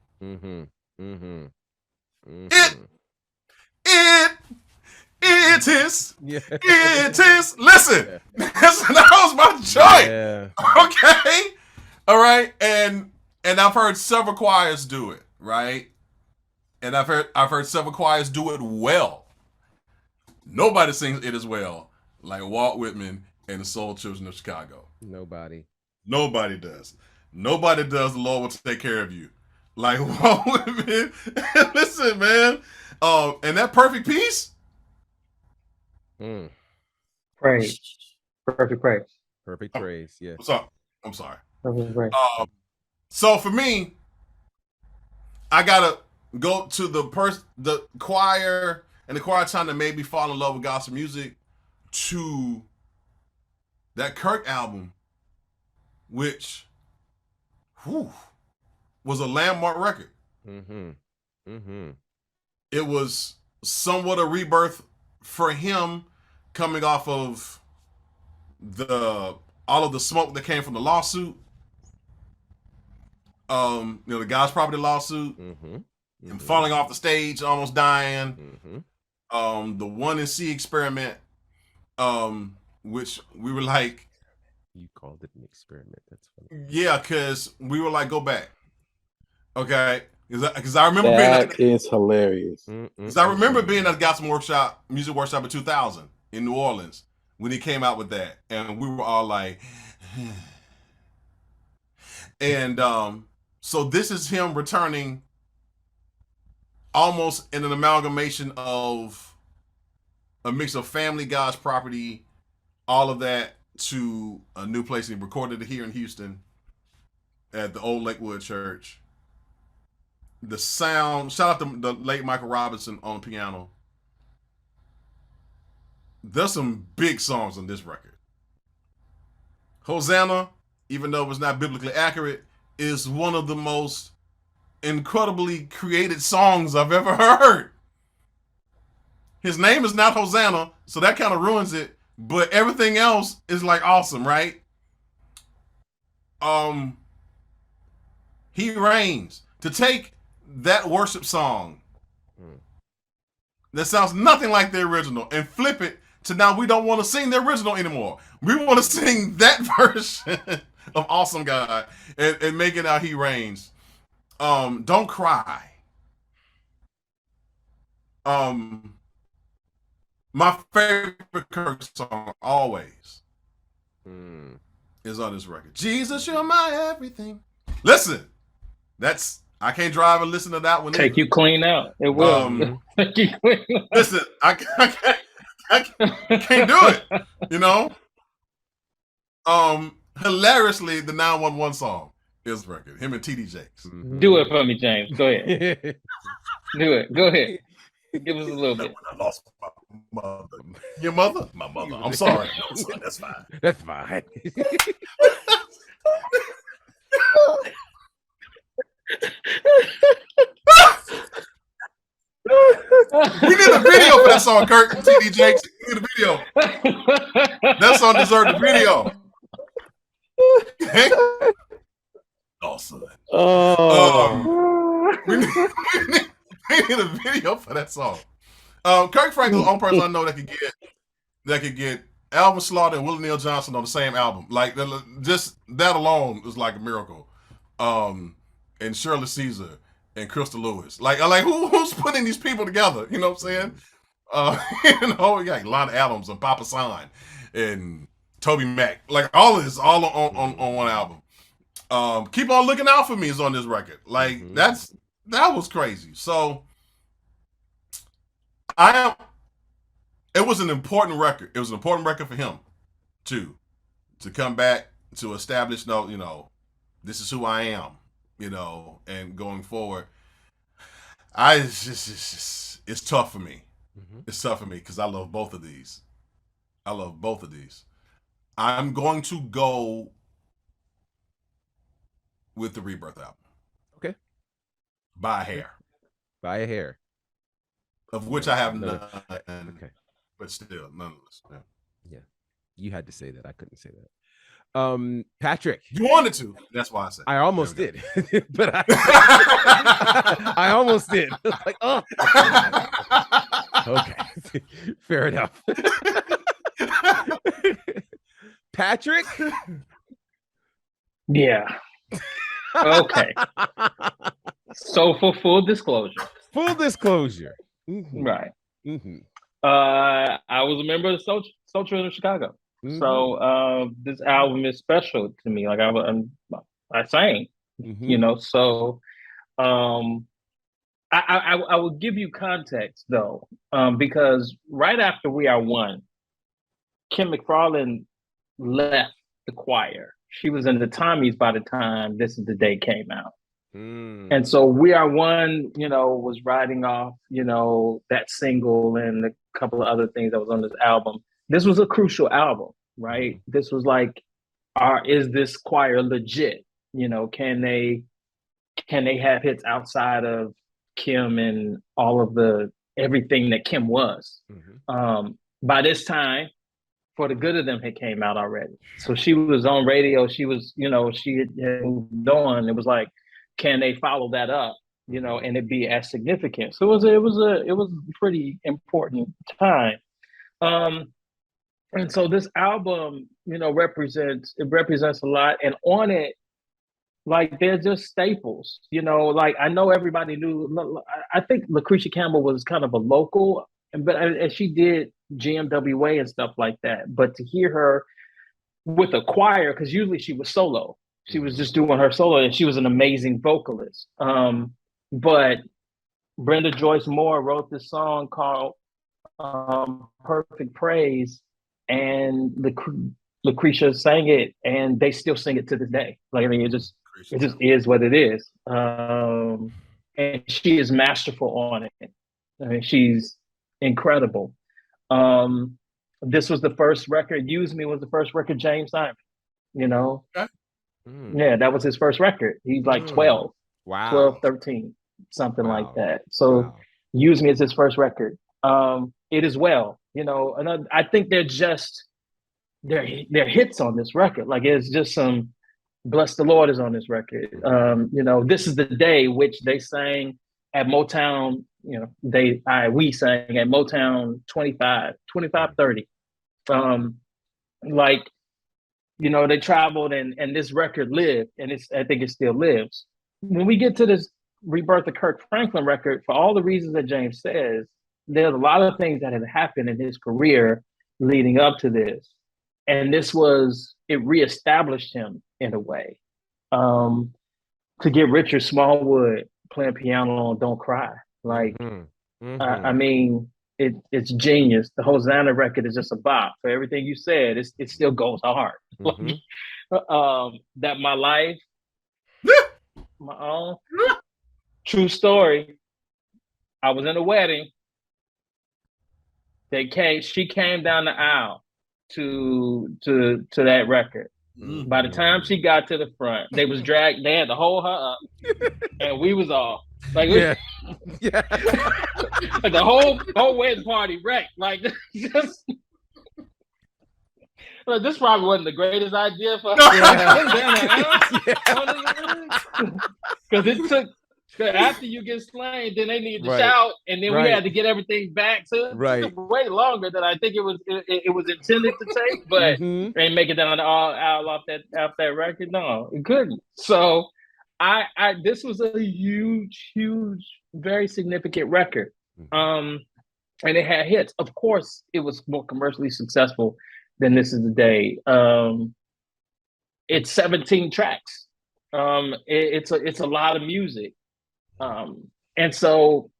It is. Listen, that was my joint. Yeah. Okay, all right, and I've heard several choirs do it, right? And I've heard several choirs do it well. Nobody sings It As Well like Walt Whitman and the Soul Children of Chicago. Nobody does. Nobody does. The Lord will take care of you. Like Walt Whitman. Listen, man. And that perfect peace. Praise. Perfect praise. Perfect praise. Yeah. I'm sorry. Perfect praise. So for me, I gotta go to the choir and the choir time that made me fall in love with gospel music, to that Kirk album, which was a landmark record. It was somewhat a rebirth for him, coming off of all of the smoke that came from the lawsuit. The God's Property lawsuit, and falling off the stage, almost dying. The 1 experiment, which we were like, you called it an experiment. That's funny. Yeah, because we were like, go back, okay? Because I remember that is hilarious. Because I remember being at the Gospel Music Workshop in 2000 in New Orleans when he came out with that, and we were all like, and so this is him returning, almost in an amalgamation of a mix of Family, God's Property, all of that, to a new place. He recorded it here in Houston at the old Lakewood Church. The sound, shout out to the late Michael Robinson on piano. There's some big songs on this record. Hosanna, even though it's not biblically accurate, is one of the most incredibly created songs I've ever heard. His name is not Hosanna, so that kind of ruins it, but everything else is like awesome, right? He Reigns. To take that worship song that sounds nothing like the original and flip it to now we don't want to sing the original anymore. We want to sing that version of Awesome God and make it out He Reigns. Don't Cry. My favorite Kirk song always is on this record. Jesus, you're my everything. Listen, I can't drive and listen to that one. Take you clean out. It will. Take you clean out. Listen, I can't do it. You know. Hilariously, the 911 song is record. Him and TD Jakes. Do it for me, James. Go ahead. Do it. Go ahead. Give us a little bit. I lost my mother. Your mother? My mother. I'm sorry. No, son, that's fine. That's fine. We need a video for that song, Kirk. TD Jakes. We need a video. That song deserved a video. Okay? Oh, son. We need a video for that song. Kirk Franklin's the only person I know that could get Alvin Slaughter and Willie Neal Johnson on the same album. Like, just that alone is like a miracle. And Shirley Caesar and Crystal Lewis. Like who's putting these people together? You know what I'm saying? You got Lon Adams and Papa San and Toby Mac. Like all of this, all on one album. Keep on Looking Out for Me is on this record. Like that was crazy. So it was an important record. It was an important record for him too, to come back to establish, this is who I am, and going forward. It's tough for me. It's tough for me because I love both of these. I'm going to go with the Rebirth album. Okay. By a hair. Of which I have none. Okay. But still, nonetheless. Yeah. You had to say that. I couldn't say that. Patrick. You wanted to. That's why I said. I almost did. But I almost did. Like, oh. Okay. Fair enough. Patrick? Yeah. Okay. So for full disclosure. Mm-hmm. Right. Mm-hmm. I was a member of the Soul Train of Chicago. Mm-hmm. So this album is special to me. Like I sang, so I will give you context though, because right after We Are One, Kim McFarland left the choir. She was in the Tommies by the time This Is the Day came out. And so We Are One, was riding off, that single and a couple of other things that was on this album. This was a crucial album, right? This was like, is this choir legit? Can they have hits outside of Kim and all of everything that Kim was? By this time, For the Good of Them had came out already. So she was on radio. She was, she had moved on. It was like, can they follow that up, and it be as significant? So it was a pretty important time. And so this album, represents a lot. And on it, like, they're just staples, like I know everybody knew. I think Lucretia Campbell was kind of a local, and she did GMWA and stuff like that. But to hear her with a choir, because usually she was solo. She was just doing her solo, and she was an amazing vocalist. But Brenda Joyce Moore wrote this song called Perfect Praise, and Lucretia sang it, and they still sing it to this day. Like, I mean, it just is what it is. And she is masterful on it. I mean, she's incredible. This was the first record, Use Me was the first record James signed, Yeah, that was his first record. He's like 12, 13, something like that. So Use Me is his first record. It is well, and I think they're hits on this record. Like, it's just some Bless the Lord is on this record. This Is the Day, which they sang at Motown, we sang at Motown 25-30. They traveled and this record lived, and I think it still lives. When we get to this Rebirth of Kirk Franklin record, for all the reasons that James says, there's a lot of things that have happened in his career leading up to this. And it reestablished him in a way. To get Richard Smallwood playing piano on Don't Cry. Like, I mean, it's genius. The Hosanna record is just a bop. For everything you said, it still goes hard. That My Life, my own, true story. I was in a wedding. She came down the aisle to that record. By the time she got to the front, they had to hold her up, and we was all like, like the whole wedding party wrecked. Like, just, this probably wasn't the greatest idea for her. Because it took. After you get slain, then they need to shout, and then we had to get everything back. So it took way longer than I think it was intended to take, but they make it down all off that record. No, it couldn't. So this was a huge, very significant record. and it had hits. Of course, it was more commercially successful than This Is the Day. It's 17 tracks. It's a lot of music. And so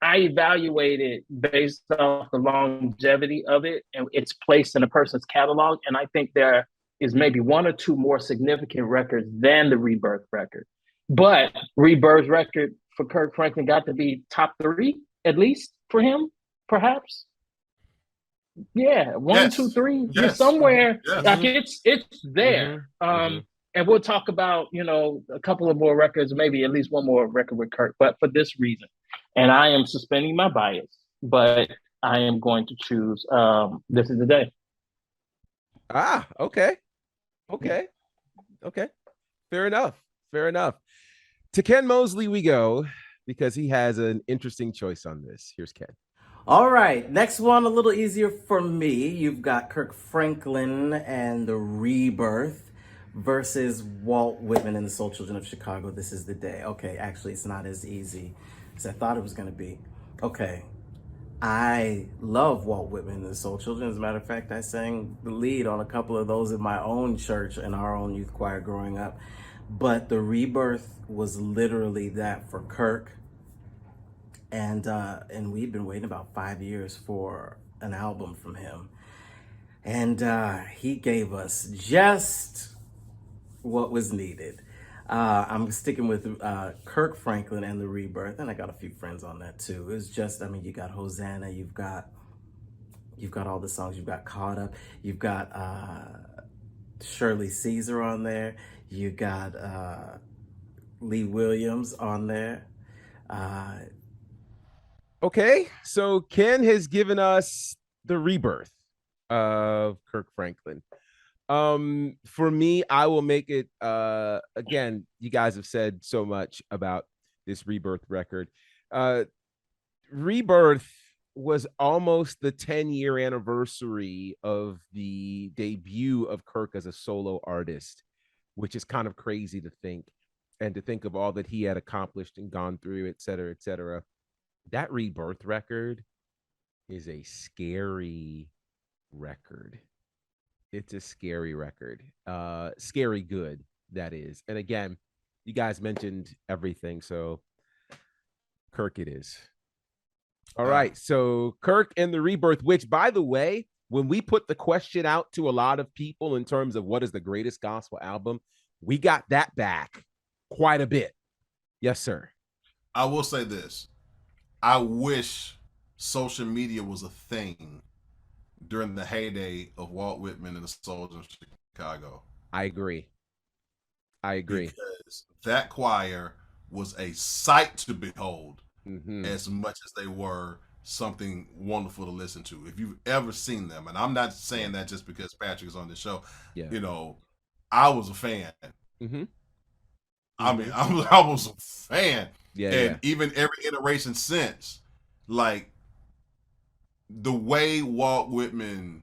I evaluate it based off the longevity of it and its place in a person's catalog. And I think there is maybe one or two more significant records than the Rebirth record. But Rebirth record for Kirk Franklin got to be top 3, at least for him, perhaps. Yeah, one, Yes. 2, 3. Yes. You're somewhere. Yes. Like it's there. And we'll talk about, a couple of more records, maybe at least one more record with Kirk, but for this reason. And I am suspending my bias, but I am going to choose This Is the Day. Okay. Fair enough. To Ken Mosley we go, because he has an interesting choice on this. Here's Ken. All right, next one, a little easier for me. You've got Kirk Franklin and the Rebirth versus Walt Whitman and the Soul Children of Chicago. This Is the Day. Okay, actually, it's not as easy as I thought it was going to be. Okay, I love Walt Whitman and the Soul Children. As a matter of fact, I sang the lead on a couple of those in my own church and our own youth choir growing up. But the Rebirth was literally that for Kirk. And we've been waiting about 5 years for an album from him. And he gave us just what was needed. I'm sticking with Kirk Franklin and the Rebirth, and I got a few friends on that too. It's just, you got Hosanna, you've got all the songs, you've got Caught Up, you've got Shirley Caesar on there, you got Lee Williams on there. Okay, so Ken has given us the Rebirth of Kirk Franklin. For me, I will make it, again, you guys have said so much about this Rebirth record. Rebirth was almost the 10-year anniversary of the debut of Kirk as a solo artist, which is kind of crazy to think, and to think of all that he had accomplished and gone through, et cetera, et cetera. That Rebirth record is a scary record. It's a scary record. Scary good, that is. And again, you guys mentioned everything, so Kirk it is. All right, so Kirk and the Rebirth, which, by the way, when we put the question out to a lot of people in terms of what is the greatest gospel album, we got that back quite a bit. Yes, sir. I will say this. I wish social media was a thing during the heyday of Walt Whitman and the Soldiers of Chicago. I agree. Because that choir was a sight to behold as much as they were something wonderful to listen to. If you've ever seen them, and I'm not saying that just because Patrick's on the show, I was a fan. I mean, I was a fan. Even every iteration since, like the way Walt Whitman,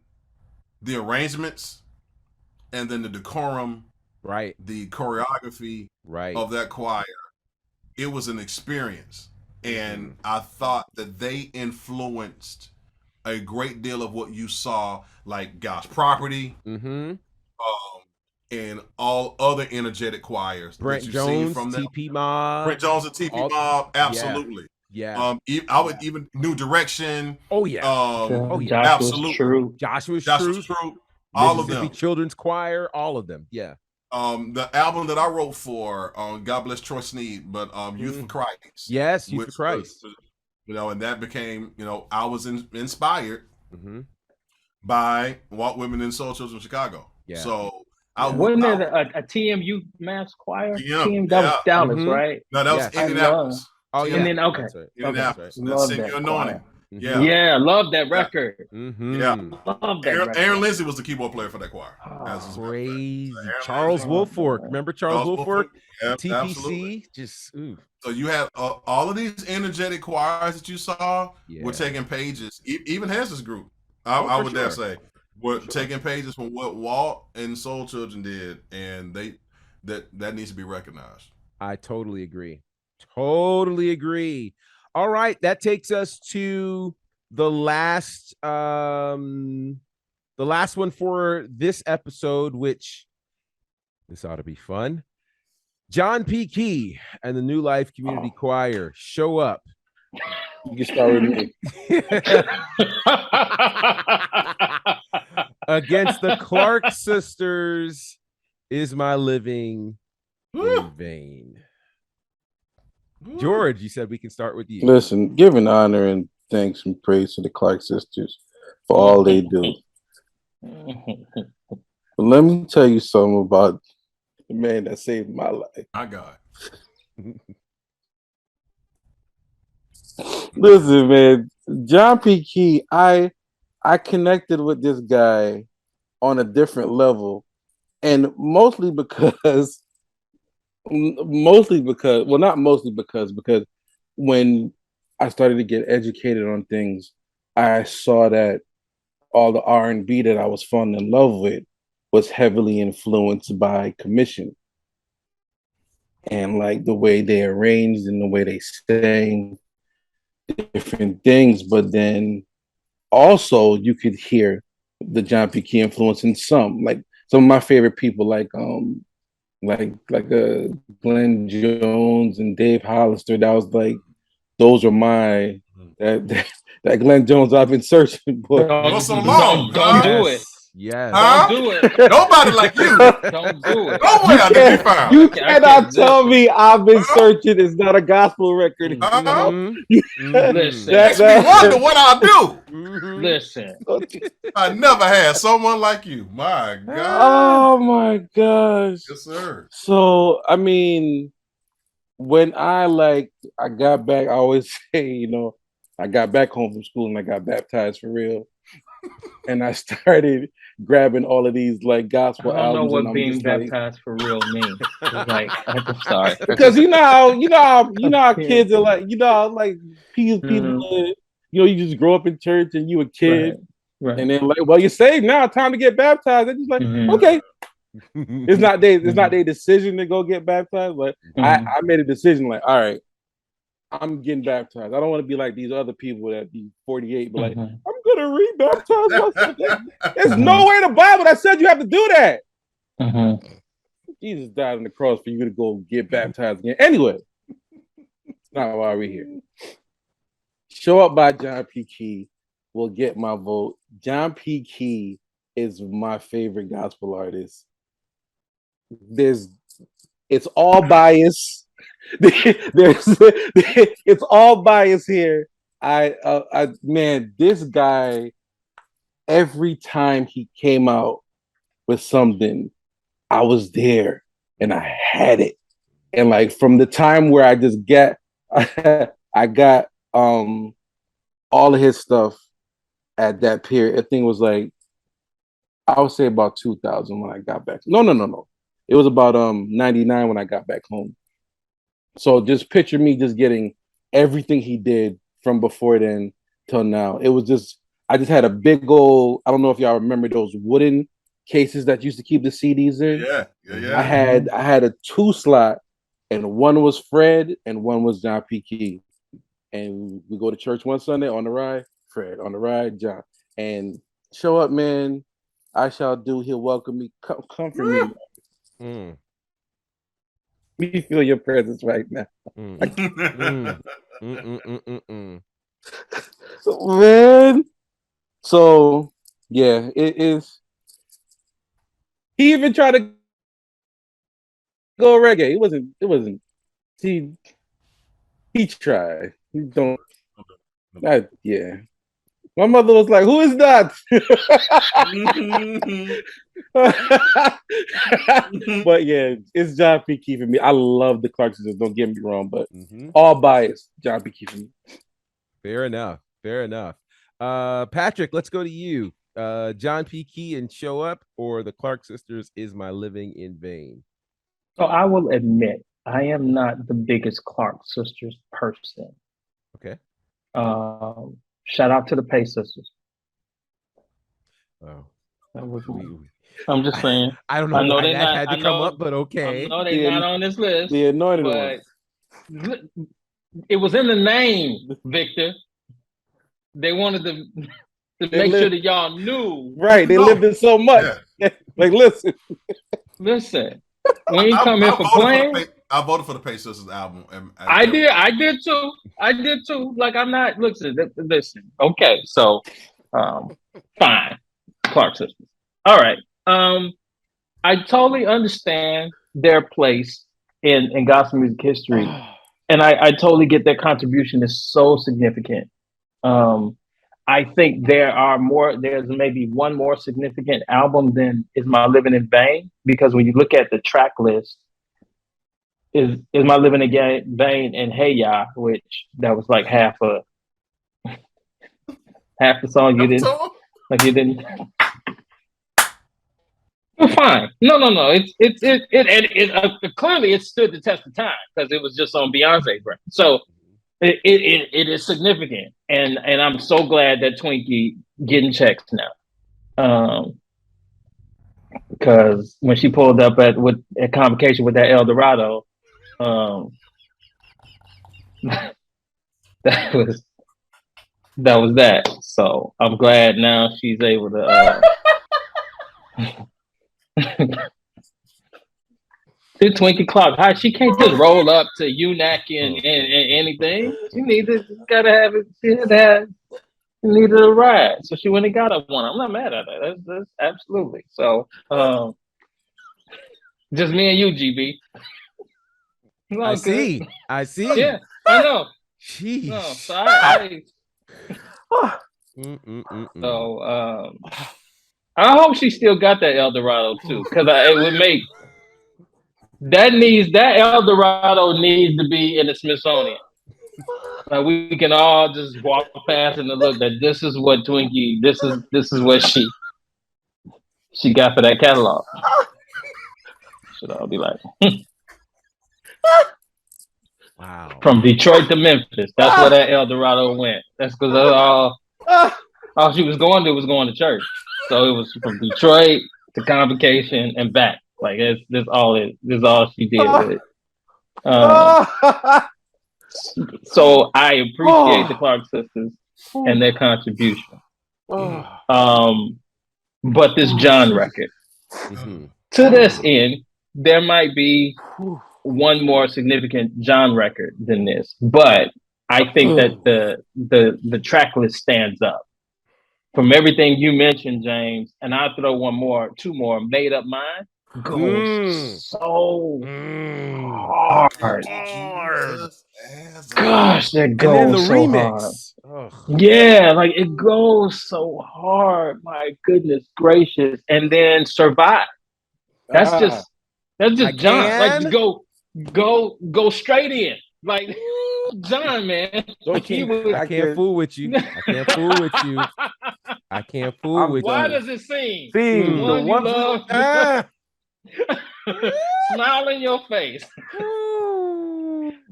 the arrangements, and then the decorum, right, the choreography, right, of that choir, it was an experience, and I thought that they influenced a great deal of what you saw, like God's Property, and all other energetic choirs. Brent Jones, TP Mob. Brent Jones and TP Mob, absolutely. Yeah. I would even New Direction. Oh yeah. Joshua's True. Joshua's True. All of them. Children's Choir, all of them. Yeah. The album that I wrote for, God bless Troy Sneed, but Youth for Christ. Yes, Youth for Christ. And that became, I was inspired by Walt Whitman and Soul Children of Chicago. Yeah. So wasn't there a TMU mass choir? TM, that was Dallas, right? No, that was Indianapolis. Oh yeah. And then Indianapolis. Love Sing that Your Anointing. Yeah, love that record. Yeah, love that record. Aaron Lindsay was the keyboard player for that choir. Crazy. Charles Woolfolk. Remember Charles Woolfolk? TPC. Absolutely. Just So you had all of these energetic choirs that you saw were taking pages. Even Hess's group, I would dare say, were taking pages from what Walt and Soul Children did, and that needs to be recognized. I totally agree. All right, that takes us to the last one for this episode, which this ought to be fun. John P. Key and the New Life Community Choir show up. You can start with me. Against the Clark sisters. Is my living in vain? George, you said we can start with you. Listen, giving honor and thanks and praise to the Clark sisters for all they do. But let me tell you something about the man that saved my life. My God. Listen, man, John P. Key, I connected with this guy on a different level, and mostly because when I started to get educated on things, I saw that all the R&B that I was falling in love with was heavily influenced by Commission. And like the way they arranged and the way they sang different things, but then also you could hear the John P. Key influence in some of my favorite people, like Glenn Jones and Dave Hollister. That was like, those are my that Glenn Jones I've been searching for. Don't do it. Yes. Huh? Don't do it. Nobody like you. Don't do it. Nowhere to be found. You cannot tell me I've been searching. It's not a gospel record. Listen. Makes me wonder what I'll do. Listen. I never had someone like you. My God. Oh my gosh. Yes, sir. So I mean, when I got back, I always say, I got back home from school and I got baptized for real. And I started grabbing all of these like gospel albums. I don't know what and being baptized for real means. I'm sorry. Because you know how kids are like, people, you just grow up in church and you a kid, right. And then like, well, you're saved now, time to get baptized. And just like, okay. It's not their decision to go get baptized. But I made a decision like, all right, I'm getting baptized. I don't want to be like these other people that be 48, but like, I'm gonna re-baptize myself. There's nowhere in the Bible that said you have to do that. Jesus died on the cross for you to go get baptized again. Anyway, it's not why we're here. Show Up by John P. Key will get my vote. John P. Key is my favorite gospel artist. It's all bias. It's all bias here. Man, this guy, every time he came out with something, I was there and I had it. And like from the time where I just I got all of his stuff at that period, I think it was like, I would say about 2000 when I got back. No. It was about 99 when I got back home. So just picture me just getting everything he did from before then till now. It was just, I just had a big old, I don't know if y'all remember those wooden cases that used to keep the CDs in. Yeah. I had a 2-slot, and one was Fred and one was John P. Key. And we go to church one Sunday, on the ride, Fred, on the ride, John. And Show Up, man, I shall do, he'll welcome me, come for me. We feel your presence right now. Man. So yeah, it is. He even tried to go reggae. It wasn't. He tried. He don't. Yeah. My mother was like, "Who is that?" But yeah, it's John P. Key for me. I love the Clark sisters, don't get me wrong, but all biased, John P. Key for me. Fair enough. Patrick, let's go to you. John P. Key and Show Up, or the Clark sisters, Is My Living in Vain? So I will admit, I am not the biggest Clark sisters person. Okay. Shout out to the Pay sisters. Oh. I'm just saying. I don't know why that had to come up, but okay. No, they're not on this list. The anointed ones. It was in the name, Victor. They wanted to They make sure live- that y'all knew. Right. They No. lived it so much. Like, listen. Listen, we ain't come here for playing. I voted for the Pace Sisters album. And I did too. Like, I'm not. Listen. Okay, so, fine. Clark Sisters. All right. I totally understand their place in gospel music history, and I totally get their contribution is so significant. I think there's maybe one more significant album than Is My Living in Vain, because when you look at the track list, is My Living in Vain and Hey Ya, which that was like half the song you didn't. Well, fine. No. It clearly it stood the test of time because it was just on Beyonce's record. So it is significant, and I'm so glad that Twinkie getting checks now. Because when she pulled up at convocation with that El Dorado, that was that. So I'm glad now she's able to. The Twinkie Clark, she can't just roll up to UNAC and anything. She needed a ride, so she went and got up one. I'm not mad at that. That's absolutely so. Just me and you, GB. No, I see. Yeah, I know. Jeez. No, so I hope she still got that El Dorado too, because it would make that El Dorado needs to be in the Smithsonian. Like, we can all just walk past and look that this is what Twinkie, this is what she got for that catalog. Should all be like, wow. From Detroit to Memphis. That's where that El Dorado went. That's because all she was going to to church. So it was from Detroit to Convocation and back. Like, this all she did with it. So I appreciate the Clark Sisters and their contribution. But this John record, to this end, there might be one more significant John record than this, but I think that the track list stands up. From everything you mentioned, James, and I'll throw two more, Made Up Mind goes so hard. Gosh, that goes so remix. Hard. Yeah, like it goes so hard. My goodness gracious. And then Survive. That's just John. Like, go straight in. Like, John, man. I can't fool with you. Why does it seem? The one you love. Smile in your face.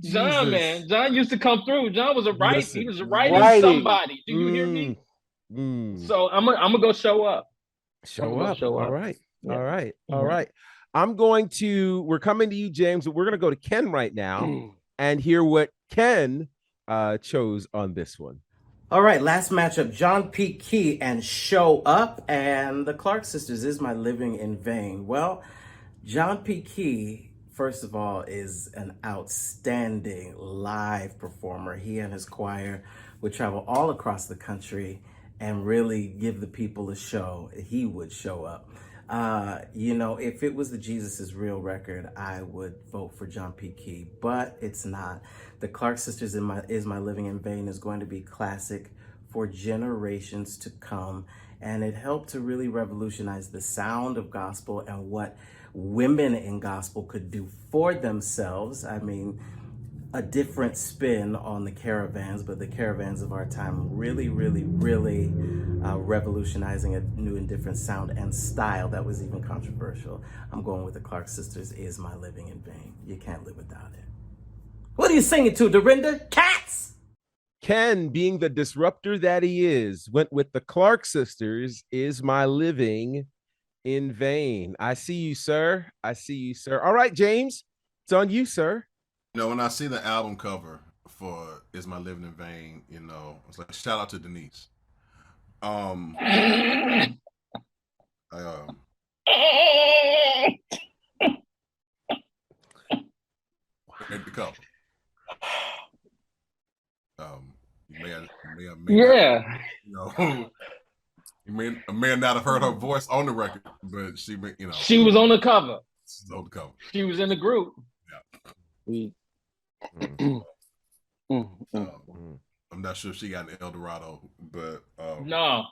John, man. John used to come through. John was he was writing somebody. Do you hear me? So I'm gonna go show up. Show up. All right. We're coming to you, James. We're gonna go to Ken right now and hear what Ken chose on this one. All right, last matchup, John P. Key and Show Up, and the Clark Sisters, Is My Living in Vain. Well, John P. Key, first of all, is an outstanding live performer. He and his choir would travel all across the country and really give the people a show. He would show up. If it was the Jesus is Real record, I would vote for John P. Key, but it's not. The Clark Sisters Is My Living in Vain is going to be classic for generations to come, and it helped to really revolutionize the sound of gospel and what women in gospel could do for themselves. I mean, a different spin on the Caravans, but the Caravans of our time really revolutionizing a new and different sound and style that was even controversial. I'm going with the Clark Sisters, Is My Living in Vain. You can't live without it. What are you singing to, Dorinda? Cats! Ken, being the disruptor that he is, went with the Clark Sisters, Is My Living in Vain. I see you, sir. All right, James, it's on you, sir. When I see the album cover for Is My Living in Vain, you know, it's like shout out to Denise. Read the cover. You may Yeah. not, you know, you may not have heard her voice on the record, but she, you know, She was on the cover. She's on the cover. She was in the group. Yeah. I'm not sure if she got an El Dorado, but No.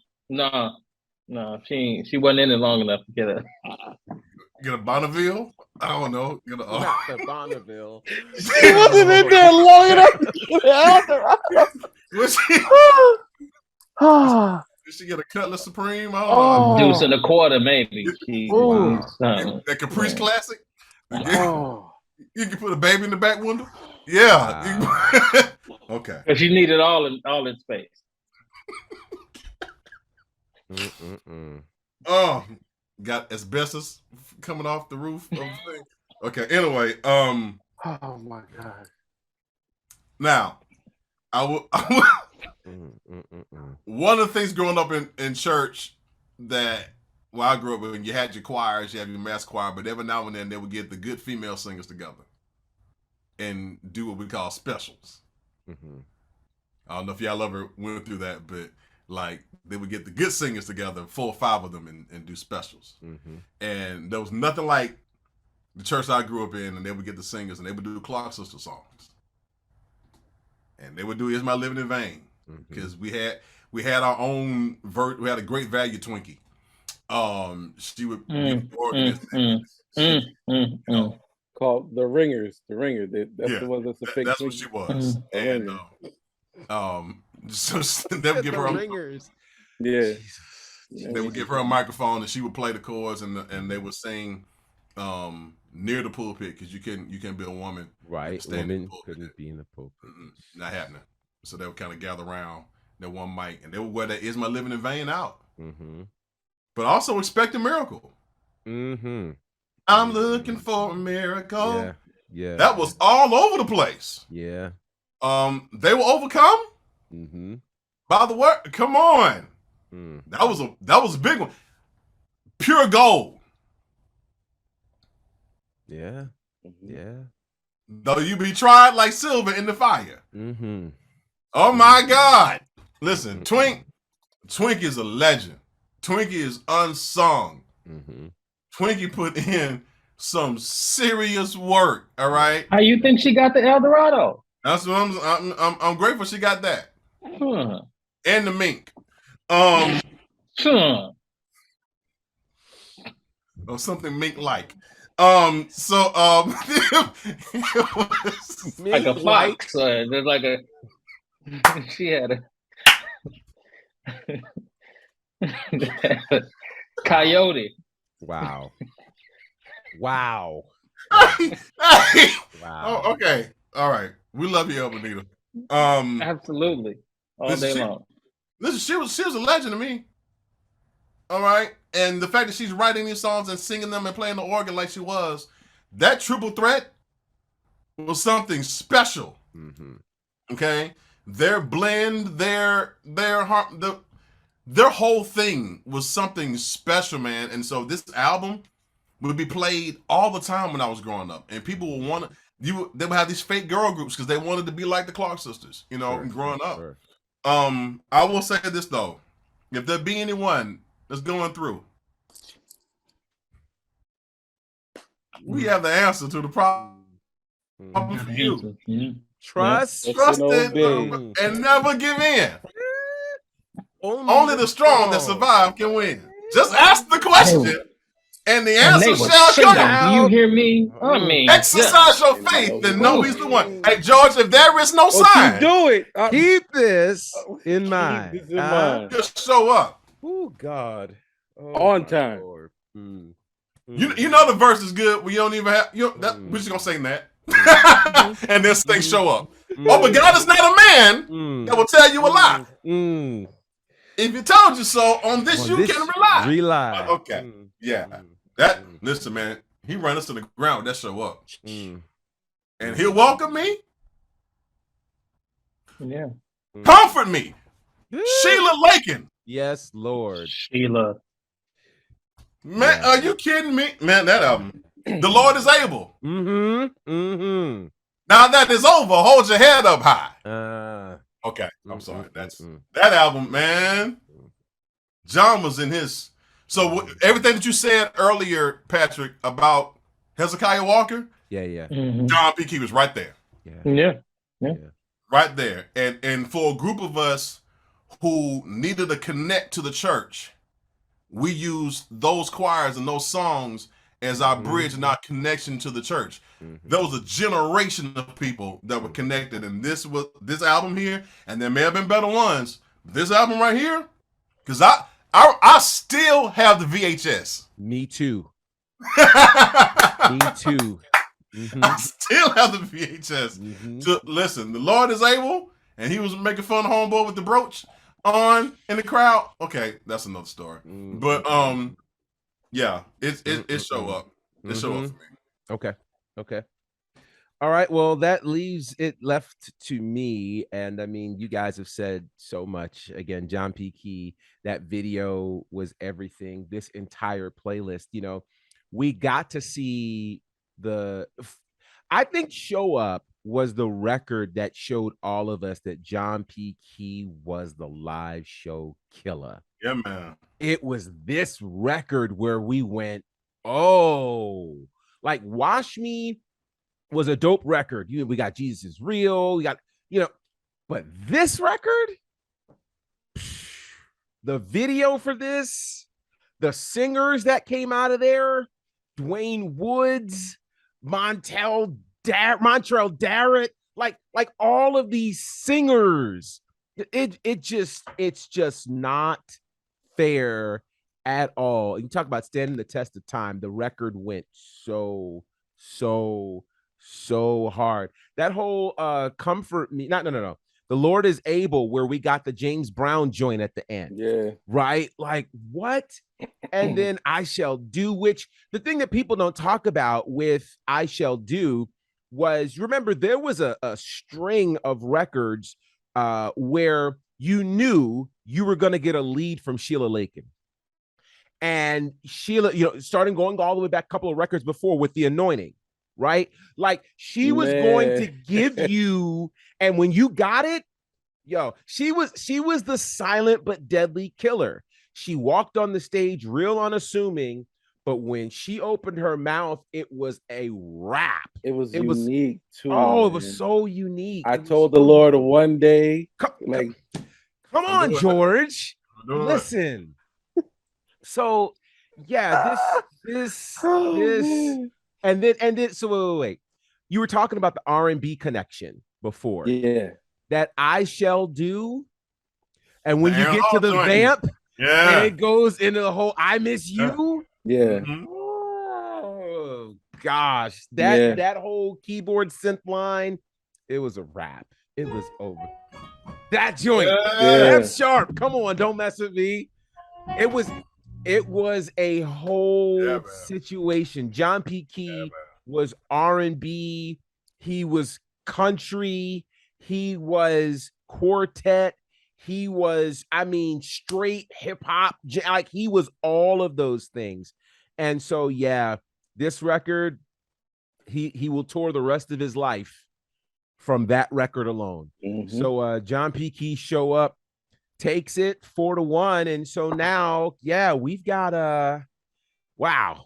She wasn't in it long enough to get a Bonneville. I don't know. Not the Bonneville. She wasn't in there long enough to get an El Dorado. Did she get a Cutlass Supreme? I don't know. Deuce and a quarter, maybe. That Caprice Classic. You can put a baby in the back window. Yeah. Wow. Okay. But she needed all in space. Oh, got asbestos coming off the roof of the thing. Okay. Anyway, oh my God. Now, I will. One of the things growing up in church that, well, I grew up when you had your choirs, you had your mass choir, but every now and then they would get the good female singers together and do what we call specials. I don't know if y'all ever went through that, but like they would get the good singers together, 4 or 5 of them, and do specials. And there was nothing like the church I grew up in, and they would get the singers and they would do Clark Sister songs. And they would do Is My Living in Vain. Because we had our own we had a great value Twinkie. She would be the organist. You know, called the Ringers. The Ringer. That's the one that's the fake. That's what she was. And so they would give her Ringers. Yeah. They would give her a microphone and she would play the chords and they would sing near the pulpit because you can't be a woman. Right. Women couldn't be in the pulpit. Not happening. So they would kind of gather around that one mic and they would wear that Is My Living in Vain out. But also expect a miracle. I'm looking for a miracle. Yeah. That was all over the place. Yeah. They were overcome by the word. Come on. That was a big one. Pure gold. Yeah. Though you be tried like silver in the fire. Oh my God. Listen, Twink is a legend. Twinkie is unsung. Twinkie put in some serious work. All right. How you think she got the El Dorado? That's what I'm grateful she got that. And the mink. Or something mink like. Like a fox. There's like a. She had a coyote. Wow. Wow. Oh, okay. All right. We love you, Benita. Absolutely. All day long. Listen, she was a legend to me. All right. And the fact that she's writing these songs and singing them and playing the organ like she was, that triple threat was something special. Okay. Their blend, their whole thing was something special, man. And so this album would be played all the time when I was growing up, and people would want to. They would have these fake girl groups because they wanted to be like the Clark sisters, you know, growing up. I will say this though, if there be anyone that's going through, we have the answer to the problem for you. Trust it, and never give in. Only the strong that survive can win. Just ask the question, and the answer shall come. Do you hear me? I mean, exercise your faith and know He's the one. Hey, George, if there is no sign, do it. Keep this in mind. Just show up. Oh God, on time. You know the verse is good. We don't even have. We're just gonna sing that, and this thing show up. Oh, but God is not a man that will tell you a lie. If he told you so, on this you can rely. Okay. Yeah. That listen, man, he run us to the ground. That show up. And he'll welcome me Yeah. Comfort me. Sheila Lakin. Yes, Lord. Sheila. Man, Yeah. are you kidding me? Man, that album. The Lord is able. Mm-hmm. Now that is over, hold your head up high. Okay, I'm sorry. That's that album, man. John was in his. So everything that you said earlier, Patrick, about Hezekiah Walker, Yeah. John P. Key was right there. Yeah. Right there. And for a group of us who needed to connect to the church, we used those choirs and those songs as our bridge and our connection to the church. There was a generation of people that were connected, and this album here, and there may have been better ones. This album right here, because I still have the VHS. Me too. Me too. I still have the VHS to listen. The Lord is able, and he was making fun of homeboy with the brooch on in the crowd. Okay, that's another story. But yeah, it show up. It show up for me. Okay. All right. Well, that leaves it left to me. And I mean, you guys have said so much. Again, John P. Key, that video was everything. This entire playlist, you know, we got to see I think Show Up was the record that showed all of us that John P. Key was the live show killer. Yeah, man. It was this record where we went, oh, like Wash Me was a dope record. We got Jesus is Real. We got, but this record, the video for this, the singers that came out of there, Dwayne Woods, Montrell Darrett, like all of these singers, it's just not fair at all. You talk about standing the test of time. The record went so hard. That whole comfort me. No. The Lord is able, where we got the James Brown joint at the end. Yeah. Right? Like what? And then I Shall Do, which the thing that people don't talk about with I Shall Do was, remember, there was a string of records where you knew you were going to get a lead from Sheila Lakin. And Sheila, starting going all the way back a couple of records before with The Anointing, right? Like she was going to give you, and when you got it, she was the silent but deadly killer. She walked on the stage real unassuming, but when she opened her mouth, it was a rap. It was unique too. Oh, man. It was so unique. I told the Lord one day, come on, George, listen. So yeah, this, and then. So wait. You were talking about the R&B connection before. Yeah. That I Shall Do, and when you get to the vamp, and it goes into the whole I Miss You. Yeah. Oh gosh, that whole keyboard synth line, it was a wrap. It was over. That joint, that's sharp. Come on, don't mess with me. It was a whole situation. John P. Key was R&B. He was country. He was quartet. He was, straight hip hop. Like he was all of those things. And so, yeah, this record, he will tour the rest of his life from that record alone. So John P. Key Show Up takes it 4-1. And so now, we've got wow.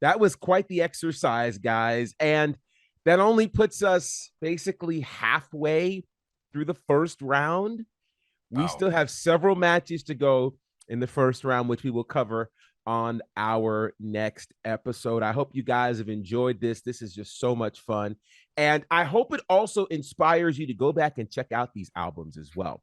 That was quite the exercise, guys. And that only puts us basically halfway through the first round. We still have several matches to go in the first round, which we will cover on our next episode. I hope you guys have enjoyed this. This is just so much fun. And I hope it also inspires you to go back and check out these albums as well.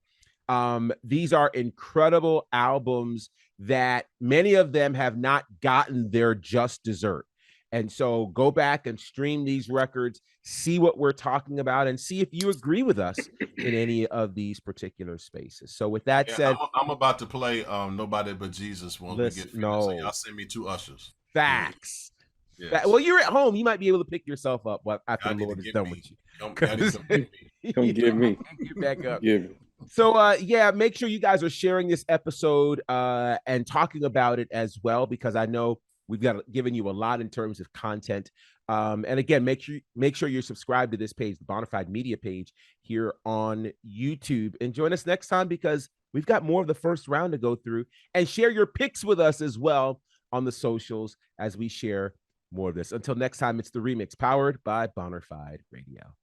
These are incredible albums that many of them have not gotten their just dessert. And so go back and stream these records, see what we're talking about, and see if you agree with us in any of these particular spaces. So with that said, I'm about to play Nobody But Jesus when we get finished. So y'all send me 2 ushers. Facts. Yes. Well, you're at home. You might be able to pick yourself up after Y'all the need Lord to is get done me. with you. Y'all need to come get me. Come get me. Get back up. Give me. So yeah, make sure you guys are sharing this episode and talking about it as well, because I know we've given you a lot in terms of content. And again, make sure you're subscribed to this page, the Bonafide Media page here on YouTube, and join us next time because we've got more of the first round to go through, and share your picks with us as well on the socials as we share more of this. Until next time, it's the Remix powered by Bonafide Radio.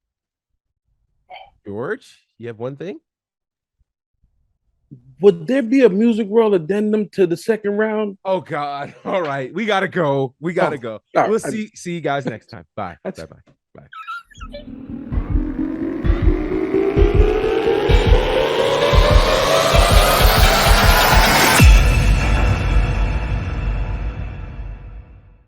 George, you have one thing? Would there be a Music World addendum to the second round? Oh God. All right. We gotta go. We'll see you guys next time. Bye. Bye.